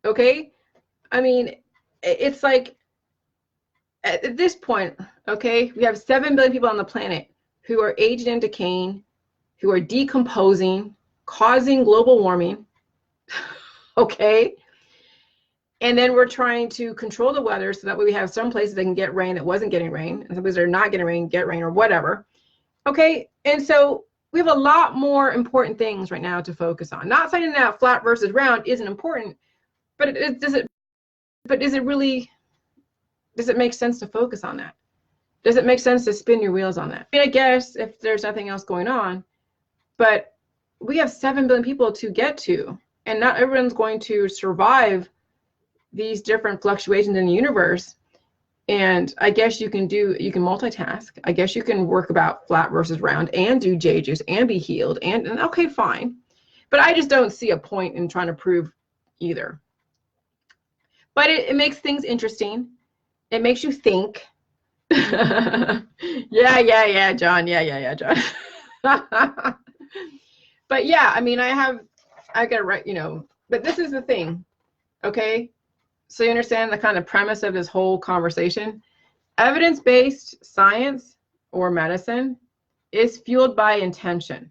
Okay? I mean, it's like, at this point, okay, we have 7 billion people on the planet who are aging and decaying, who are decomposing, causing global warming, okay? And then we're trying to control the weather so that way we have some places that can get rain that wasn't getting rain, and some places that are not getting rain, get rain or whatever, okay? And so we have a lot more important things right now to focus on. Not saying that flat versus round isn't important, but does it really, does it make sense to focus on that? Does it make sense to spin your wheels on that? I mean, I guess if there's nothing else going on, but we have 7 billion people to get to, and not everyone's going to survive these different fluctuations in the universe. And I guess you can multitask. I guess you can work about flat versus round and do J juice and be healed and okay, fine. But I just don't see a point in trying to prove either. But it makes things interesting. It makes you think. yeah, John. Yeah, John. But yeah, I mean, I gotta write, you know, but this is the thing, okay? So you understand the kind of premise of this whole conversation. Evidence-based science or medicine is fueled by intention.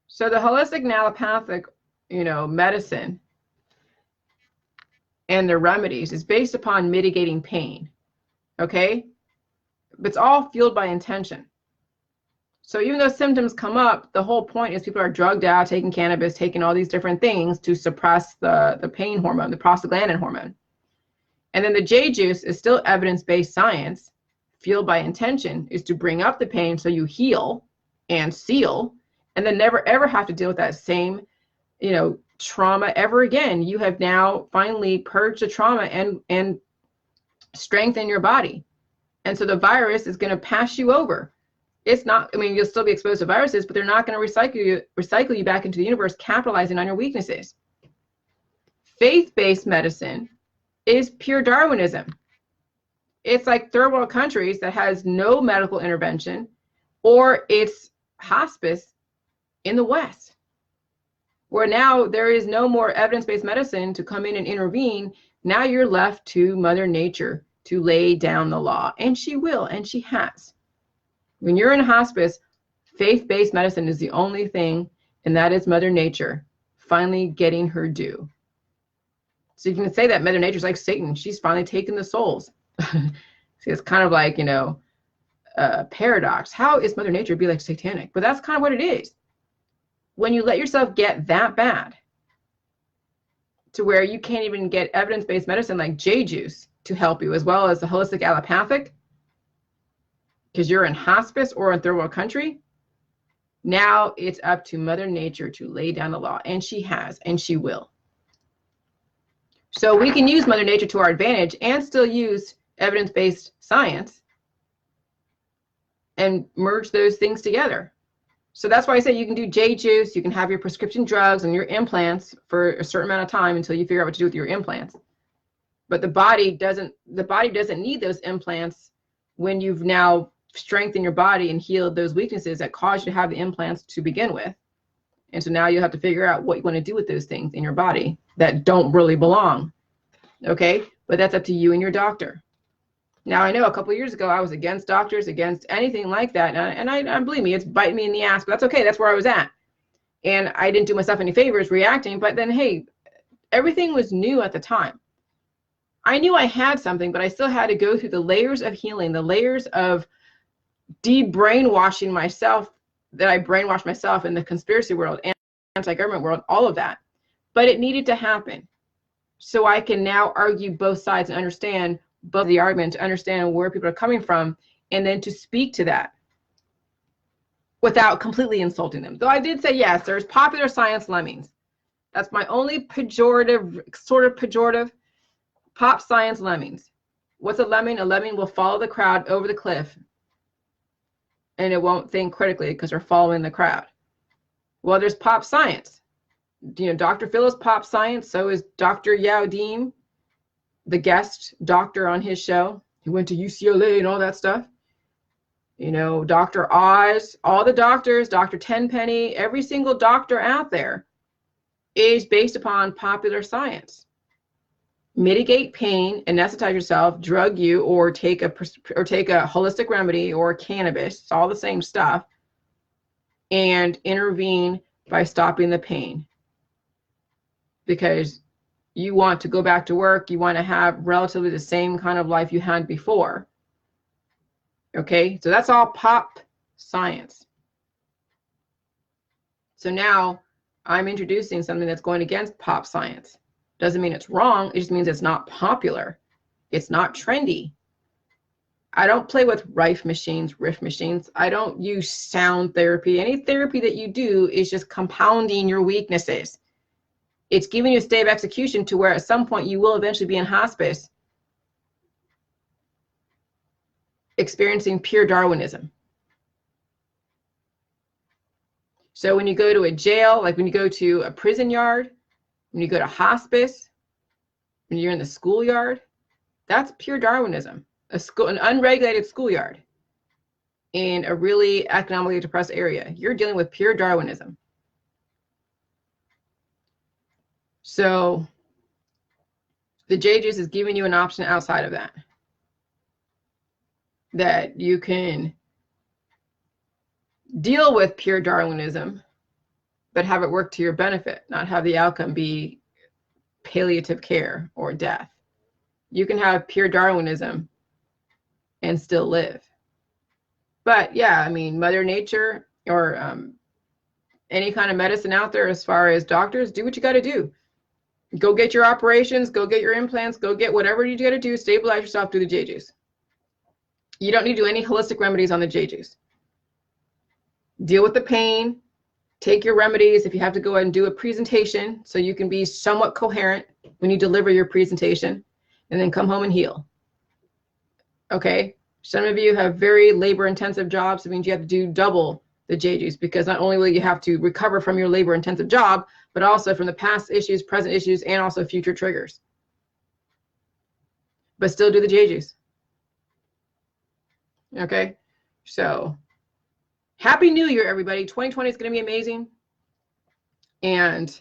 So the holistic and allopathic, you know, medicine and their remedies is based upon mitigating pain, okay? But it's all fueled by intention. So even though symptoms come up, the whole point is people are drugged out, taking cannabis, taking all these different things to suppress the pain hormone, the prostaglandin hormone. And then the J juice is still evidence-based science, fueled by intention, is to bring up the pain so you heal and seal, and then never ever have to deal with that same, you know, trauma ever again. You have now finally purged the trauma and strengthened your body. And so the virus is going to pass you over. It's not, I mean, you'll still be exposed to viruses, but they're not going to recycle you back into the universe, capitalizing on your weaknesses. Faith-based medicine is pure Darwinism. It's like third world countries that has no medical intervention, or it's hospice in the West, where now there is no more evidence-based medicine to come in and intervene. Now you're left to Mother Nature to lay down the law, and she will, and she has. When you're in hospice, faith-based medicine is the only thing, and that is Mother Nature finally getting her due. So you can say that Mother Nature's like Satan. She's finally taken the souls. See, it's kind of like, you know, a paradox. How is Mother Nature be like satanic? But that's kind of what it is. When you let yourself get that bad to where you can't even get evidence-based medicine like J juice to help you, as well as the holistic allopathic, because you're in hospice or in third world country, now it's up to Mother Nature to lay down the law, and she has, and she will. So we can use Mother Nature to our advantage and still use evidence-based science and merge those things together. So that's why I say you can do J juice, you can have your prescription drugs and your implants for a certain amount of time until you figure out what to do with your implants. But the body doesn't need those implants when you've now strengthened your body and healed those weaknesses that caused you to have the implants to begin with. And so now you have to figure out what you want to do with those things in your body that don't really belong. Okay? But that's up to you and your doctor. Now, I know a couple of years ago, I was against doctors, against anything like that. And I believe me, it's biting me in the ass, but that's okay. That's where I was at. And I didn't do myself any favors reacting. But then, hey, everything was new at the time. I knew I had something, but I still had to go through the layers of healing, the layers of de-brainwashing myself, that I brainwashed myself in the conspiracy world and anti-government world, all of that. But it needed to happen. So I can now argue both sides and understand both the argument, to understand where people are coming from, and then to speak to that without completely insulting them. Though I did say, yes, there's popular science lemmings. That's my only pejorative, sort of pejorative, pop science lemmings. What's a lemming? A lemming will follow the crowd over the cliff, and it won't think critically because they're following the crowd. Well, there's pop science. You know, Dr. Phil is pop science, so is Dr. Yao Diem. the guest doctor on his show. He went to UCLA and all that stuff. You know, Dr. Oz, all the doctors, Dr. Tenpenny, every single doctor out there is based upon popular science. Mitigate pain, anesthetize yourself, drug you, or take a holistic remedy or cannabis. It's all the same stuff. And intervene by stopping the pain. Because you want to go back to work, you want to have relatively the same kind of life you had before. Okay, so that's all pop science. So now I'm introducing something that's going against pop science. Doesn't mean it's wrong, it just means it's not popular. It's not trendy. I don't play with riff machines. I don't use sound therapy. Any therapy that you do is just compounding your weaknesses. It's giving you a state of execution to where at some point you will eventually be in hospice, experiencing pure Darwinism. So when you go to a jail, like when you go to a prison yard, when you go to hospice, when you're in the schoolyard, that's pure Darwinism. An unregulated schoolyard in a really economically depressed area. You're dealing with pure Darwinism. So the J-Juice is giving you an option outside of that. That you can deal with pure Darwinism, but have it work to your benefit, not have the outcome be palliative care or death. You can have pure Darwinism and still live. But yeah, I mean, Mother Nature or any kind of medicine out there, as far as doctors, do what you got to do. Go get your operations, go get your implants, go get whatever you got to do, stabilize yourself, do the J-Juice. You don't need to do any holistic remedies on the J-Juice. Deal with the pain, take your remedies. If you have to go ahead and do a presentation so you can be somewhat coherent when you deliver your presentation, and then come home and heal. Okay, some of you have very labor-intensive jobs. It means you have to do double the J-Juice, because not only will you have to recover from your labor-intensive job, but also from the past issues, present issues, and also future triggers. But still do the J-Juice. Okay, so Happy New Year, everybody. 2020 is going to be amazing. And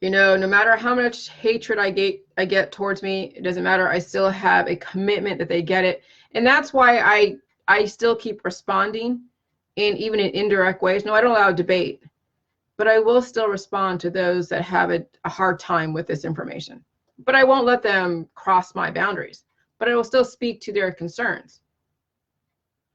you know, no matter how much hatred I get towards me, it doesn't matter. I still have a commitment that they get it. And that's why I still keep responding even in indirect ways. No, I don't allow debate, but I will still respond to those that have a hard time with this information. But I won't let them cross my boundaries, but I will still speak to their concerns.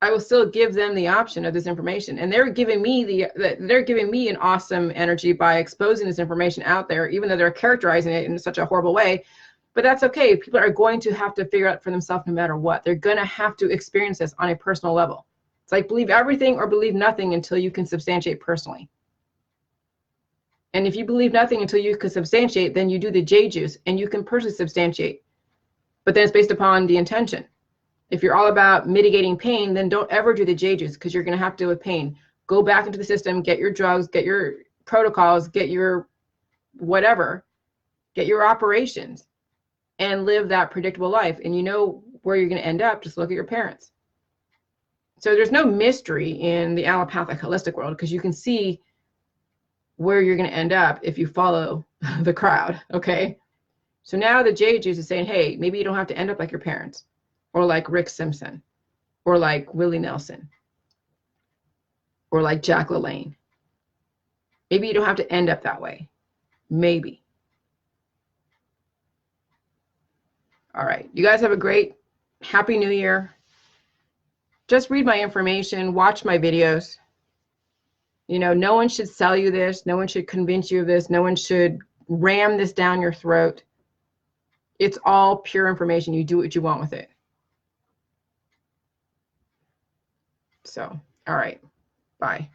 I will still give them the option of this information, and they're giving me an awesome energy by exposing this information out there, even though they're characterizing it in such a horrible way. But that's okay. People are going to have to figure out for themselves no matter what. They're going to have to experience this on a personal level. It's like believe everything or believe nothing until you can substantiate personally. And if you believe nothing until you can substantiate, then you do the J-Juice and you can personally substantiate. But then it's based upon the intention. If you're all about mitigating pain, then don't ever do the J-Juice, because you're going to have to deal with pain. Go back into the system, get your drugs, get your protocols, get your whatever, get your operations, and live that predictable life. And you know where you're going to end up. Just look at your parents. So there's no mystery in the allopathic holistic world, because you can see where you're going to end up if you follow the crowd. Okay. So now the J-Juice is saying, hey, maybe you don't have to end up like your parents, or like Rick Simpson, or like Willie Nelson, or like Jack LaLanne. Maybe you don't have to end up that way. Maybe. All right. You guys have a great Happy New Year. Just read my information, watch my videos. You know, no one should sell you this. No one should convince you of this. No one should ram this down your throat. It's all pure information. You do what you want with it. So, all right. Bye.